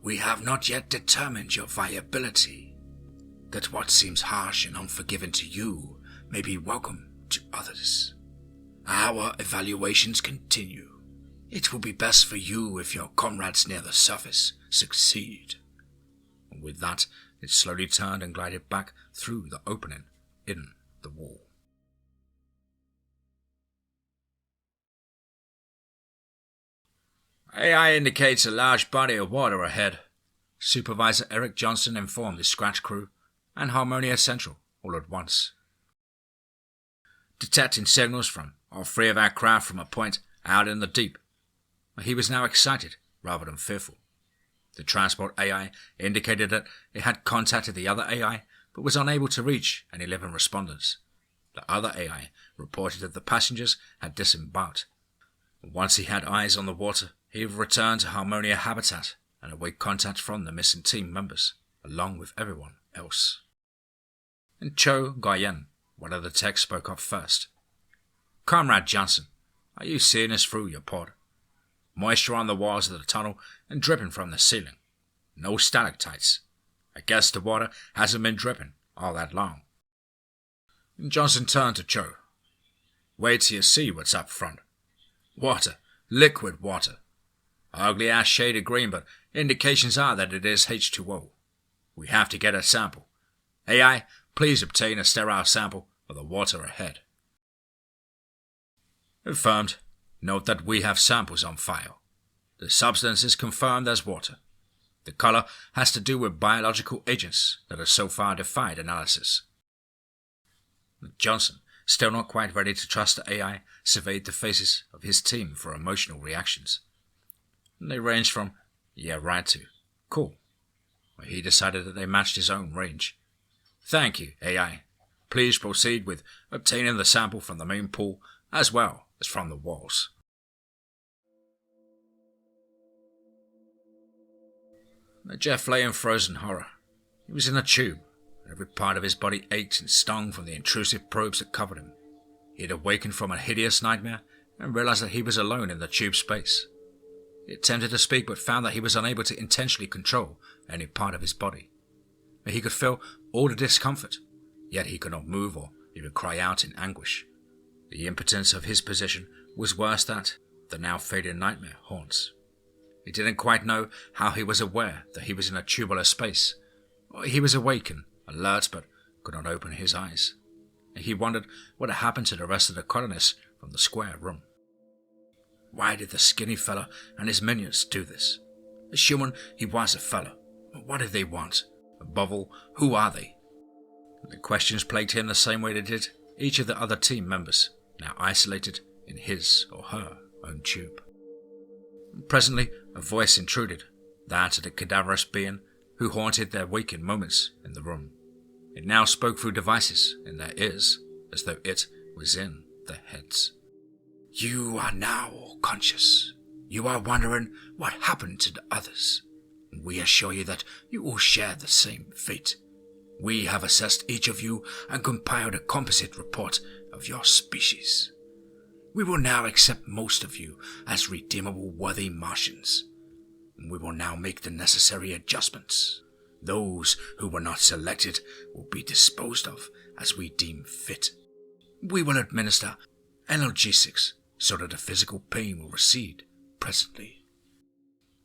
"We have not yet determined your viability. That what seems harsh and unforgiving to you may be welcome to others. Our evaluations continue. It will be best for you if your comrades near the surface succeed." And with that, it slowly turned and glided back through the opening in the wall. "AI indicates a large body of water ahead," Supervisor Eric Johnson informed the Scratch crew and Harmonia Central all at once. "Detecting signals from all three of our craft from a point out in the deep." He was now excited rather than fearful. The transport AI indicated that it had contacted the other AI but was unable to reach any living respondents. The other AI reported that the passengers had disembarked. Once he had eyes on the water, he would return to Harmonia Habitat and await contact from the missing team members, along with everyone else. And Cho Guyen, one of the techs, spoke up first. "Comrade Johnson, are you seeing us through your pod? Moisture on the walls of the tunnel and dripping from the ceiling. No stalactites. I guess the water hasn't been dripping all that long." And Johnson turned to Cho. "Wait till you see what's up front. Water. Liquid water. Ugly ass shade of green, but indications are that it is H2O. We have to get a sample. AI, please obtain a sterile sample of the water ahead." "Confirmed. Note that we have samples on file. The substance is confirmed as water. The color has to do with biological agents that have so far defied analysis." Johnson, still not quite ready to trust the AI, surveyed the faces of his team for emotional reactions. They ranged from, "Yeah, right," to, "Cool." He decided that they matched his own range. "Thank you, AI. Please proceed with obtaining the sample from the main pool as well as from the walls." Jeff lay in frozen horror. He was in a tube, Every part of his body ached and stung from the intrusive probes that covered him. He had awakened from a hideous nightmare and realized that he was alone in the tube space. He attempted to speak but found that he was unable to intentionally control any part of his body. He could feel all the discomfort, yet he could not move or even cry out in anguish. The impotence of his position was worse than the now fading nightmare haunts. He didn't quite know how he was aware that he was in a tubular space. He was awake and alert but could not open his eyes. He wondered what had happened to the rest of the colonists from the square room. Why did the skinny fella and his minions do this? Assuming he was a fella, what did they want? Above all, who are they? The questions plagued him the same way they did each of the other team members, now isolated in his or her own tube. Presently, a voice intruded, that of the cadaverous being who haunted their waking moments in the room. It now spoke through devices in their ears, as though it was in their heads. You are now all conscious. You are wondering what happened to the others. We assure you that you all share the same fate. We have assessed each of you and compiled a composite report of your species. We will now accept most of you as redeemable worthy Martians. We will now make the necessary adjustments. Those who were not selected will be disposed of as we deem fit. We will administer analgesics so that the physical pain will recede presently.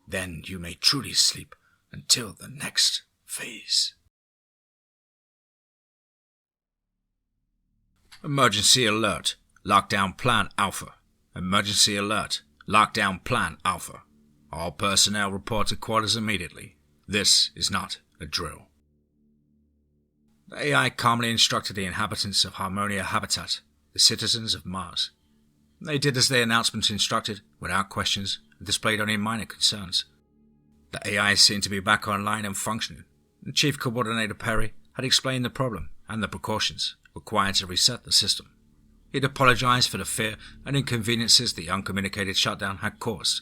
Then you may truly sleep until the next phase. Emergency alert. Lockdown Plan Alpha. Emergency alert. Lockdown Plan Alpha. All personnel report to quarters immediately. This is not a drill. The AI calmly instructed the inhabitants of Harmonia Habitat, the citizens of Mars. They did as their announcements instructed, without questions, and displayed only minor concerns. The AI seemed to be back online and functioning. The Chief Coordinator Perry had explained the problem and the precautions required to reset the system. He'd apologized for the fear and inconveniences the uncommunicated shutdown had caused.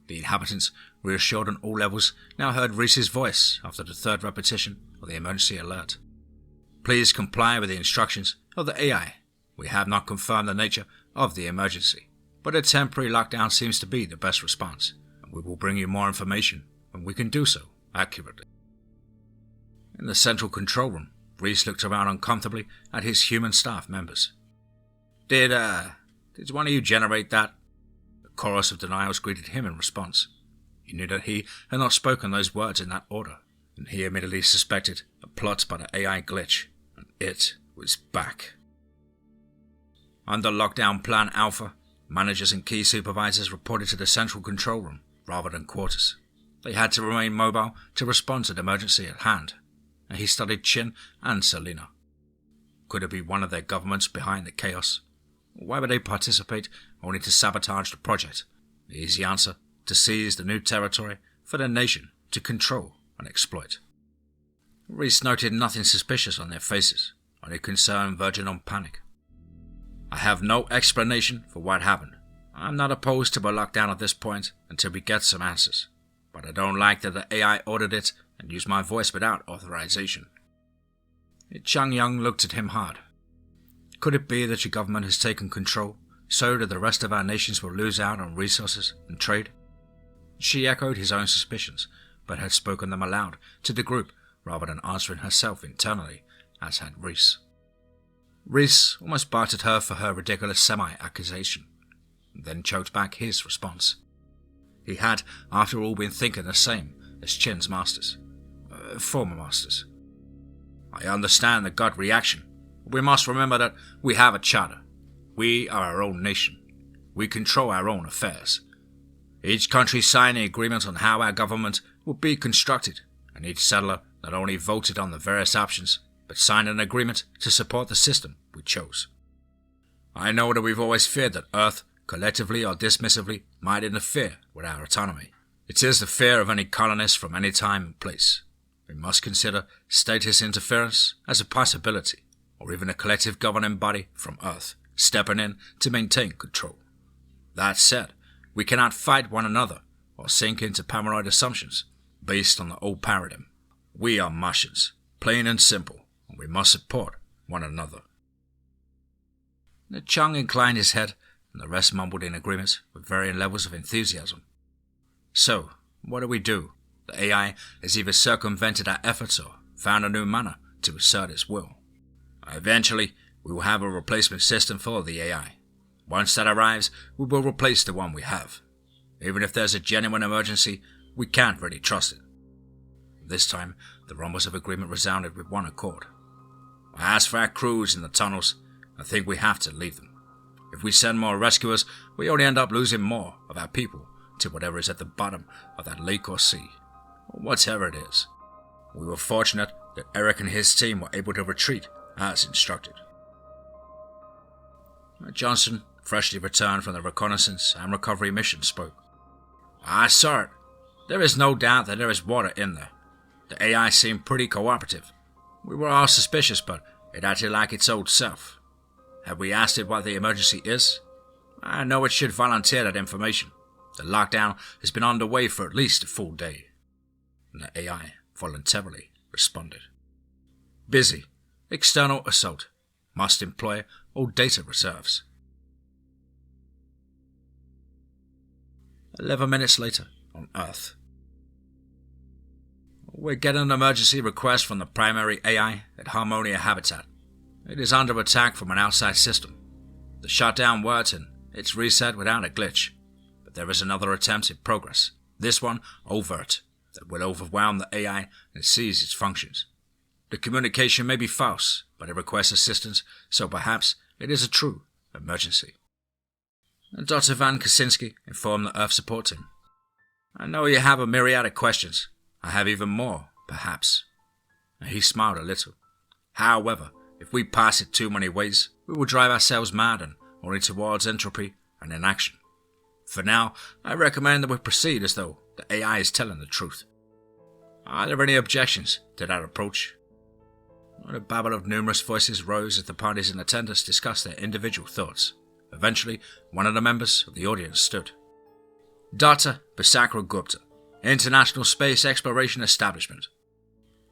The inhabitants, reassured on all levels, now heard Reese's voice after the third repetition of the emergency alert. Please comply with the instructions of the AI. We have not confirmed the nature of the emergency, but a temporary lockdown seems to be the best response, and we will bring you more information when we can do so accurately. In the central control room, Reese looked around uncomfortably at his human staff members. Did one of you generate that? A chorus of denials greeted him in response. He knew that he had not spoken those words in that order, and he immediately suspected a plot by the AI glitch, and it was back. Under Lockdown Plan Alpha, managers and key supervisors reported to the central control room rather than quarters. They had to remain mobile to respond to the emergency at hand, and he studied Chin and Selena. Could it be one of their governments behind the chaos? Why would they participate only to sabotage the project? The easy answer: to seize the new territory for their nation to control and exploit. Reese noted nothing suspicious on their faces, only concern verging on panic. I have no explanation for what happened. I'm not opposed to a lockdown at this point until we get some answers, but I don't like that the AI ordered it and used my voice without authorization. Chung Young looked at him hard. Could it be that your government has taken control so that the rest of our nations will lose out on resources and trade? She echoed his own suspicions, but had spoken them aloud to the group rather than answering herself internally, as had Reese. Reese almost barked at her for her ridiculous semi-accusation, then choked back his response. He had, after all, been thinking the same as Chin's masters. Former masters. I understand the gut reaction. We must remember that we have a charter. We are our own nation. We control our own affairs. Each country signed an agreement on how our government would be constructed, and each settler not only voted on the various options, but signed an agreement to support the system we chose. I know that we've always feared that Earth, collectively or dismissively, might interfere with our autonomy. It is the fear of any colonist from any time and place. We must consider statist interference as a possibility, or even a collective governing body from Earth stepping in to maintain control. That said, we cannot fight one another or sink into paranoid assumptions based on the old paradigm. We are Martians, plain and simple, We must support one another. Chung inclined his head, and the rest mumbled in agreement with varying levels of enthusiasm. So, what do we do? The AI has either circumvented our efforts or found a new manner to assert its will. Eventually, we will have a replacement system for the AI. Once that arrives, we will replace the one we have. Even if there's a genuine emergency, we can't really trust it. This time, the rumbles of agreement resounded with one accord. As for our crews in the tunnels, I think we have to leave them. If we send more rescuers, we only end up losing more of our people to whatever is at the bottom of that lake or sea, or whatever it is. We were fortunate that Eric and his team were able to retreat as instructed. Johnson, freshly returned from the reconnaissance and recovery mission, spoke. I saw it. There is no doubt that there is water in there. The AI seemed pretty cooperative. We were all suspicious, but it acted like its old self. Have we asked it what the emergency is? I know it should volunteer that information. The lockdown has been underway for at least a full day. And the AI voluntarily responded. Busy. External assault. Must employ all data reserves. 11 minutes later, on Earth. We're getting an emergency request from the primary AI at Harmonia Habitat. It is under attack from an outside system. The shutdown worked and it's reset without a glitch. But there is another attempt in progress, this one overt, that will overwhelm the AI and seize its functions. The communication may be false, but it requests assistance, so perhaps it is a true emergency. Dr. Van Kaczynski informed the Earth support team. I know you have a myriad of questions. I have even more, perhaps. And he smiled a little. However, if we pass it too many ways, we will drive ourselves mad and only towards entropy and inaction. For now, I recommend that we proceed as though the AI is telling the truth. Are there any objections to that approach? A babble of numerous voices rose as the parties in attendance discussed their individual thoughts. Eventually, one of the members of the audience stood. Dr. Bisakra Gupta, International Space Exploration Establishment.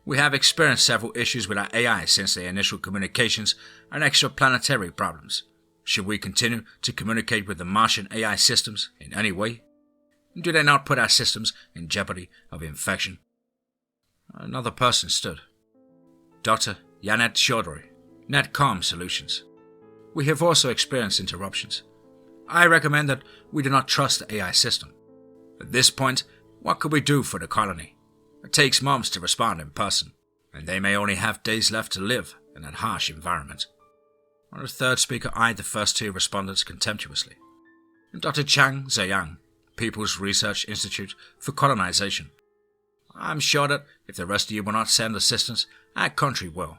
We have experienced several issues with our AI since the initial communications and extraplanetary problems. Should we continue to communicate with the Martian AI systems in any way? Do they not put our systems in jeopardy of infection? Another person stood. Dr. Yanet Chaudhry, Netcom Solutions. We have also experienced interruptions. I recommend that we do not trust the AI system. At this point, what could we do for the colony? It takes months to respond in person, and they may only have days left to live in that harsh environment. The third speaker eyed the first two respondents contemptuously. Dr. Chang Ziyang, People's Research Institute for Colonization. I'm sure that if the rest of you will not send assistance, our country will.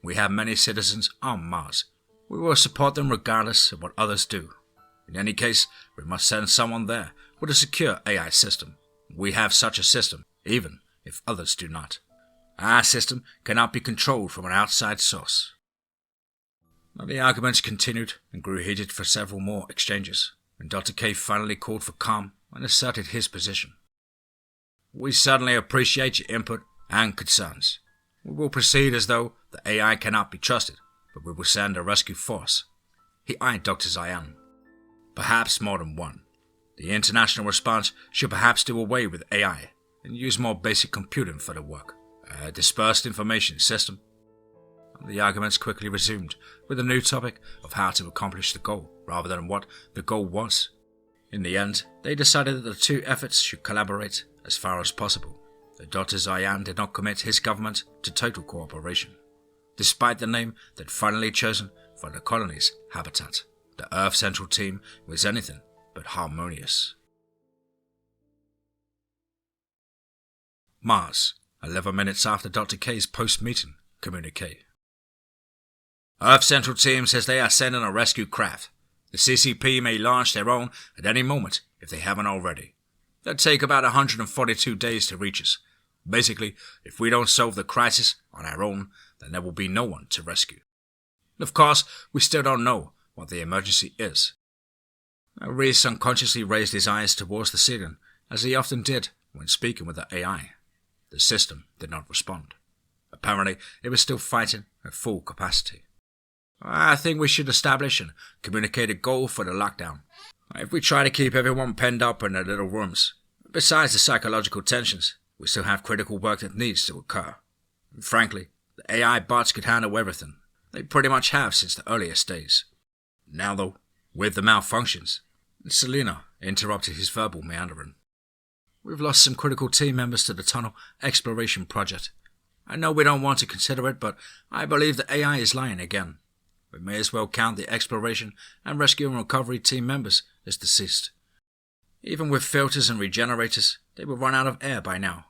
We have many citizens on Mars. We will support them regardless of what others do. In any case, we must send someone there with a secure AI system. We have such a system, even if others do not. Our system cannot be controlled from an outside source. The arguments continued and grew heated for several more exchanges, and Dr. K finally called for calm and asserted his position. We certainly appreciate your input and concerns. We will proceed as though the AI cannot be trusted, but we will send a rescue force. He eyed Dr. Zayan. Perhaps more than one. The international response should perhaps do away with AI and use more basic computing for the work. A dispersed information system. The arguments quickly resumed with a new topic of how to accomplish the goal rather than what the goal was. In the end, they decided that the two efforts should collaborate as far as possible. That Dr. Zayan did not commit his government to total cooperation. Despite the name that finally chosen for the colony's habitat, the Earth Central Team was anything but harmonious. Mars, 11 minutes after Dr. K's post-meeting communique. Earth Central Team says they are sending a rescue craft. The CCP may launch their own at any moment if they haven't already. They'll take about 142 days to reach us. Basically, if we don't solve the crisis on our own, then there will be no one to rescue. Of course, we still don't know what the emergency is. Reese unconsciously raised his eyes towards the ceiling, as he often did when speaking with the AI. The system did not respond. A Apparently, it was still fighting at full capacity. I think we should establish and communicate a goal for the lockdown. If we try to keep everyone penned up in their little rooms, besides the psychological tensions, we still have critical work that needs to occur. And frankly, the AI bots could handle everything. They pretty much have since the earliest days. Now though, with the malfunctions, Selena interrupted his verbal meandering. We've lost some critical team members to the tunnel exploration project. I know we don't want to consider it, but I believe the AI is lying again. We may as well count the exploration and rescue and recovery team members as deceased. Even with filters and regenerators, they will run out of air by now.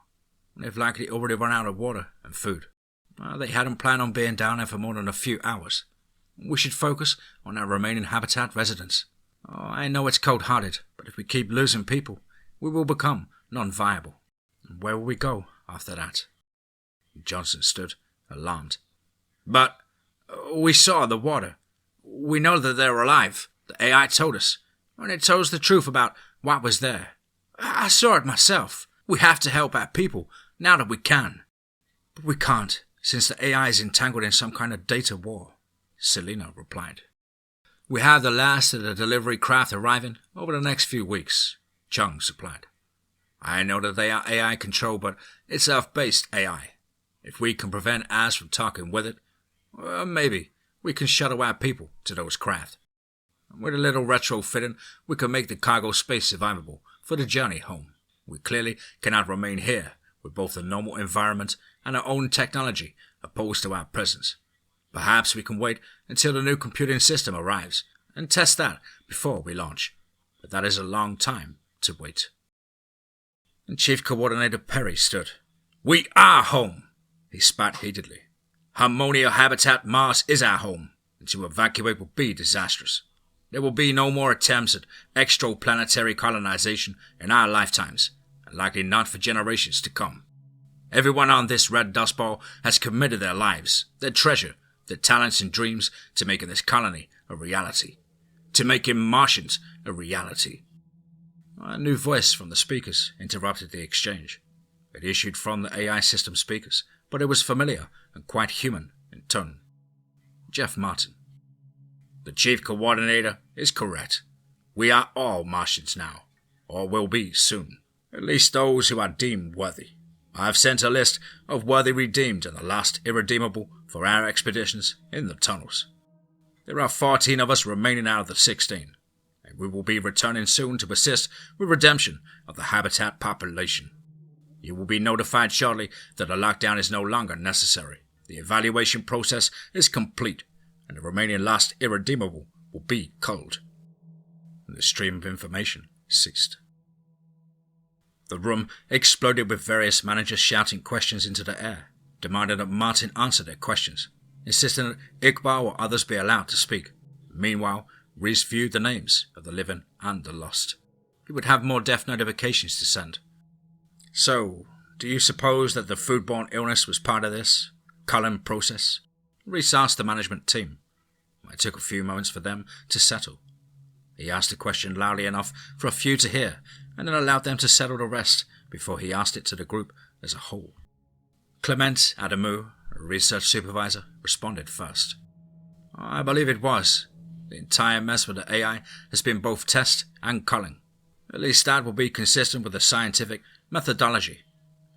They've likely already run out of water and food. They hadn't planned on being down there for more than a few hours. We should focus on our remaining habitat residents. I know it's cold-hearted, but if we keep losing people, we will become non-viable. And where will we go after that? Johnson stood, alarmed. But we saw the water. We know that they're alive. The AI told us. And it told us the truth about what was there. I saw it myself. We have to help our people, now that we can. But we can't, since the AI is entangled in some kind of data war, Selena replied. We have the last of the delivery craft arriving over the next few weeks, Chung supplied. I know that they are AI controlled, but it's Earth-based AI. If we can prevent us from talking with it, maybe we can shuttle our people to those craft. With a little retrofitting, we can make the cargo space survivable for the journey home. We clearly cannot remain here with both the normal environment and our own technology opposed to our presence. Perhaps we can wait until the new computing system arrives and test that before we launch. But that is a long time to wait. And Chief Coordinator Perry stood. We are home, he spat heatedly. Harmonia Habitat Mars is our home, and to evacuate will be disastrous. There will be no more attempts at extraplanetary colonization in our lifetimes, and likely not for generations to come. Everyone on this red dust ball has committed their lives, their treasure, their talents and dreams to making this colony a reality, to making Martians a reality. A new voice from the speakers interrupted the exchange. It issued from the AI system speakers, but it was familiar and quite human in tone. Jeff Martin. The Chief Coordinator is correct. We are all Martians now, or will be soon. At least those who are deemed worthy. I have sent a list of worthy redeemed and the last irredeemable for our expeditions in the tunnels. There are 14 of us remaining out of the 16, and we will be returning soon to assist with redemption of the habitat population. You will be notified shortly that the lockdown is no longer necessary. The evaluation process is complete, and the remaining last irredeemable will be culled. And the stream of information ceased. The room exploded with various managers shouting questions into the air, demanding that Martin answer their questions, insisting that Iqbal or others be allowed to speak. Meanwhile, Reese viewed the names of the living and the lost. He would have more death notifications to send. So, do you suppose that the foodborne illness was part of this culling process? Reese asked the management team. It took a few moments for them to settle. He asked the question loudly enough for a few to hear, and then allowed them to settle the rest before he asked it to the group as a whole. Clement Adamu, a research supervisor, responded first. I believe it was. The entire mess with the AI has been both test and culling. At least that will be consistent with the scientific methodology.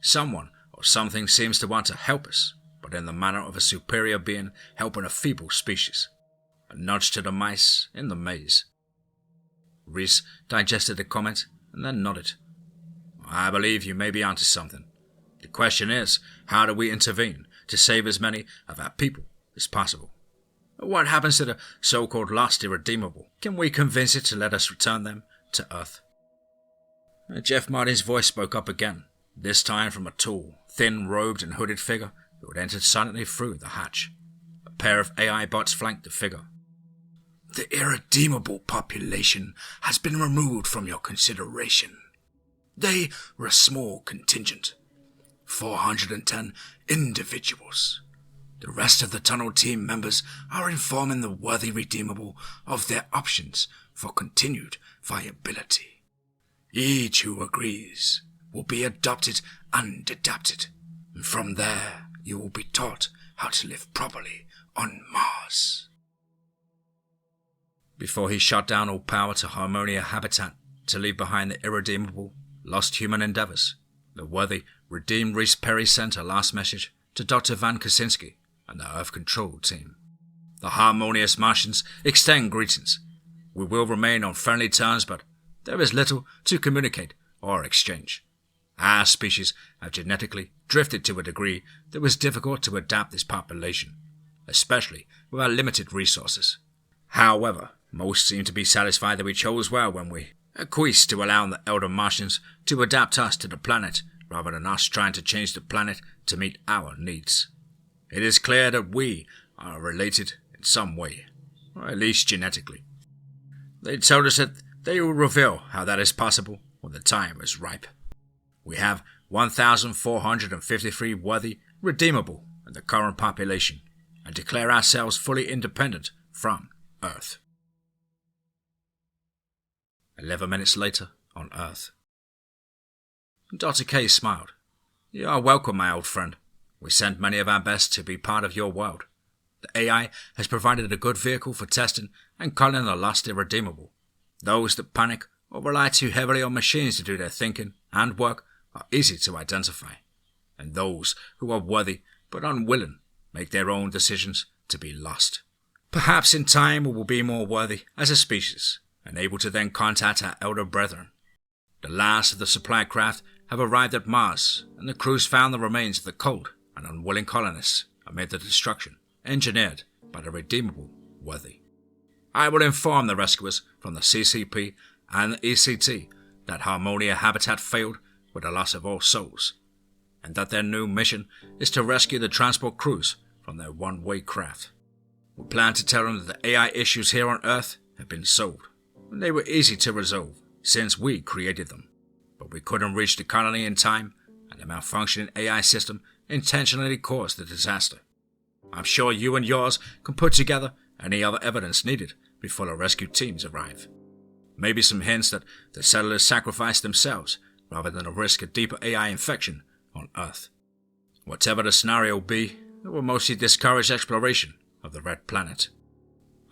Someone or something seems to want to help us, but in the manner of a superior being helping a feeble species. A nudge to the mice in the maze. Reese digested the comment and then nodded. I believe you may be onto something. The question is, how do we intervene to save as many of our people as possible? What happens to the so-called lost irredeemable? Can we convince it to let us return them to Earth? Jeff Martin's voice spoke up again, this time from a tall, thin-robed and hooded figure who had entered silently through the hatch. A pair of AI bots flanked the figure. The irredeemable population has been removed from your consideration. They were a small contingent, 410 individuals. The rest of the tunnel team members are informing the worthy redeemable of their options for continued viability. Each who agrees will be adopted and adapted, and from there you will be taught how to live properly on Mars. Before he shut down all power to Harmonia Habitat to leave behind the irredeemable, lost human endeavors, the worthy, redeemed Reese Perry sent a last message to Dr. Van Kaczynski and the Earth Control team. The harmonious Martians extend greetings. We will remain on friendly terms, but there is little to communicate or exchange. Our species have genetically drifted to a degree that was difficult to adapt this population, especially with our limited resources. However, most seem to be satisfied that we chose well when we acquiesced to allowing the elder Martians to adapt us to the planet rather than us trying to change the planet to meet our needs. It is clear that we are related in some way, or at least genetically. They told us that they will reveal how that is possible when the time is ripe. We have 1,453 worthy redeemable in the current population and declare ourselves fully independent from Earth. 11 minutes later, on Earth. Dr. K smiled. You are welcome, my old friend. We sent many of our best to be part of your world. The AI has provided a good vehicle for testing and culling the lost irredeemable. Those that panic or rely too heavily on machines to do their thinking and work are easy to identify. And those who are worthy but unwilling make their own decisions to be lost. Perhaps in time we will be more worthy as a species and able to then contact our elder brethren. The last of the supply craft have arrived at Mars, and the crews found the remains of the cold and unwilling colonists amid the destruction engineered by the redeemable worthy. I will inform the rescuers from the CCP and the ECT that Harmonia Habitat failed with the loss of all souls, and that their new mission is to rescue the transport crews from their one-way craft. We plan to tell them that the AI issues here on Earth have been solved, and they were easy to resolve since we created them. But we couldn't reach the colony in time, and the malfunctioning AI system intentionally caused the disaster. I'm sure you and yours can put together any other evidence needed before the rescue teams arrive. Maybe some hints that the settlers sacrificed themselves rather than risk a deeper AI infection on Earth. Whatever the scenario be, it will mostly discourage exploration of the Red Planet.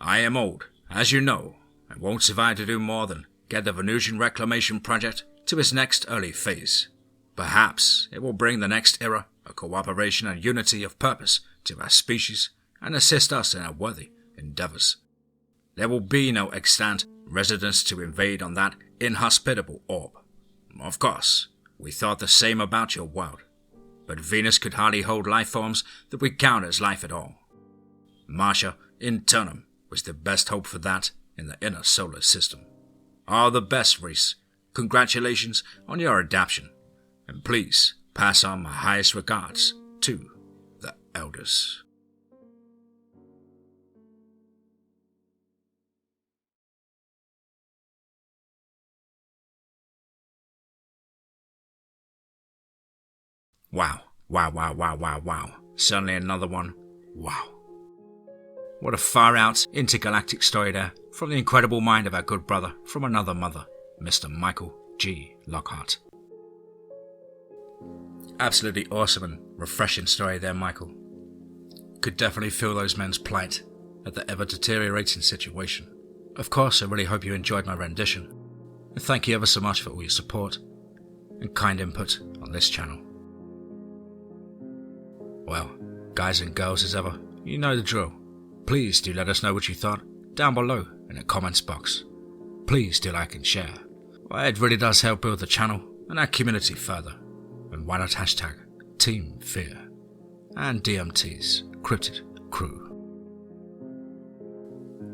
I am old, as you know, and won't survive to do more than get the Venusian Reclamation Project to its next early phase. Perhaps it will bring the next era of cooperation and unity of purpose to our species and assist us in our worthy endeavors. There will be no extant residents to invade on that inhospitable orb. Of course, we thought the same about your world, but Venus could hardly hold life forms that we count as life at all. Marcia Internum was the best hope for that in the inner solar system. All the best, Reese. Congratulations on your adoption, and please pass on my highest regards to the elders. Wow. Certainly another one. Wow. What a far-out intergalactic story there from the incredible mind of our good brother from another mother, Mr. Michael G. Lockhart. Absolutely awesome and refreshing story there, Michael. Could definitely feel those men's plight at the ever-deteriorating situation. Of course, I really hope you enjoyed my rendition, and thank you ever so much for all your support and kind input on this channel. Well, guys and girls as ever, you know the drill. Please do let us know what you thought down below in the comments box. Please do like and share. Well, it really does help build the channel and our community further. And why not hashtag TeamFEAR and DMT's Cryptid Crew.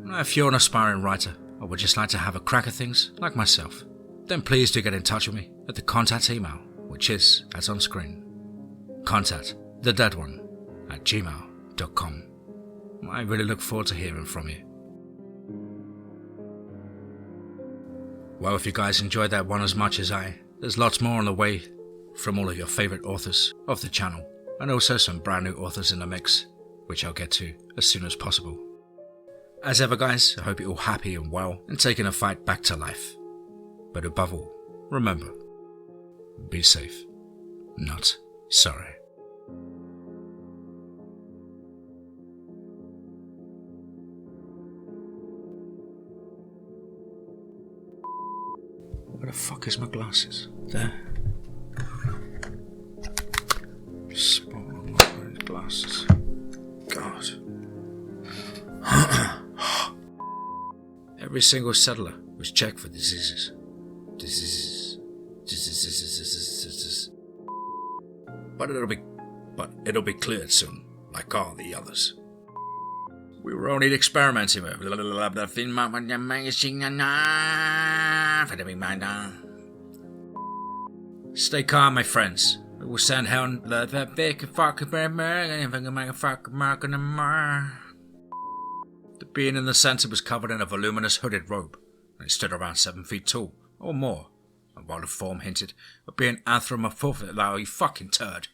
Now, if you're an aspiring writer or would just like to have a crack at things like myself, then please do get in touch with me at the contact email, which is as on screen. Contact thedeadone@gmail.com. I really look forward to hearing from you. Well, if you guys enjoyed that one as much as I, there's lots more on the way from all of your favourite authors of the channel, and also some brand new authors in the mix, which I'll get to as soon as possible. As ever, guys, I hope you're all happy and well and taking a fight back to life. But above all, remember, be safe, not sorry. Where the fuck is my glasses? There. Spot on my glasses. God. Every single settler was checked for diseases. But it'll be cleared soon, like all the others. We were only experimenting with. Stay calm, my friends. We will send hell. The being in the center was covered in a voluminous hooded robe, and it stood around 7 feet tall, or more, and while the form hinted of being anthropomorphic, you fucking turd,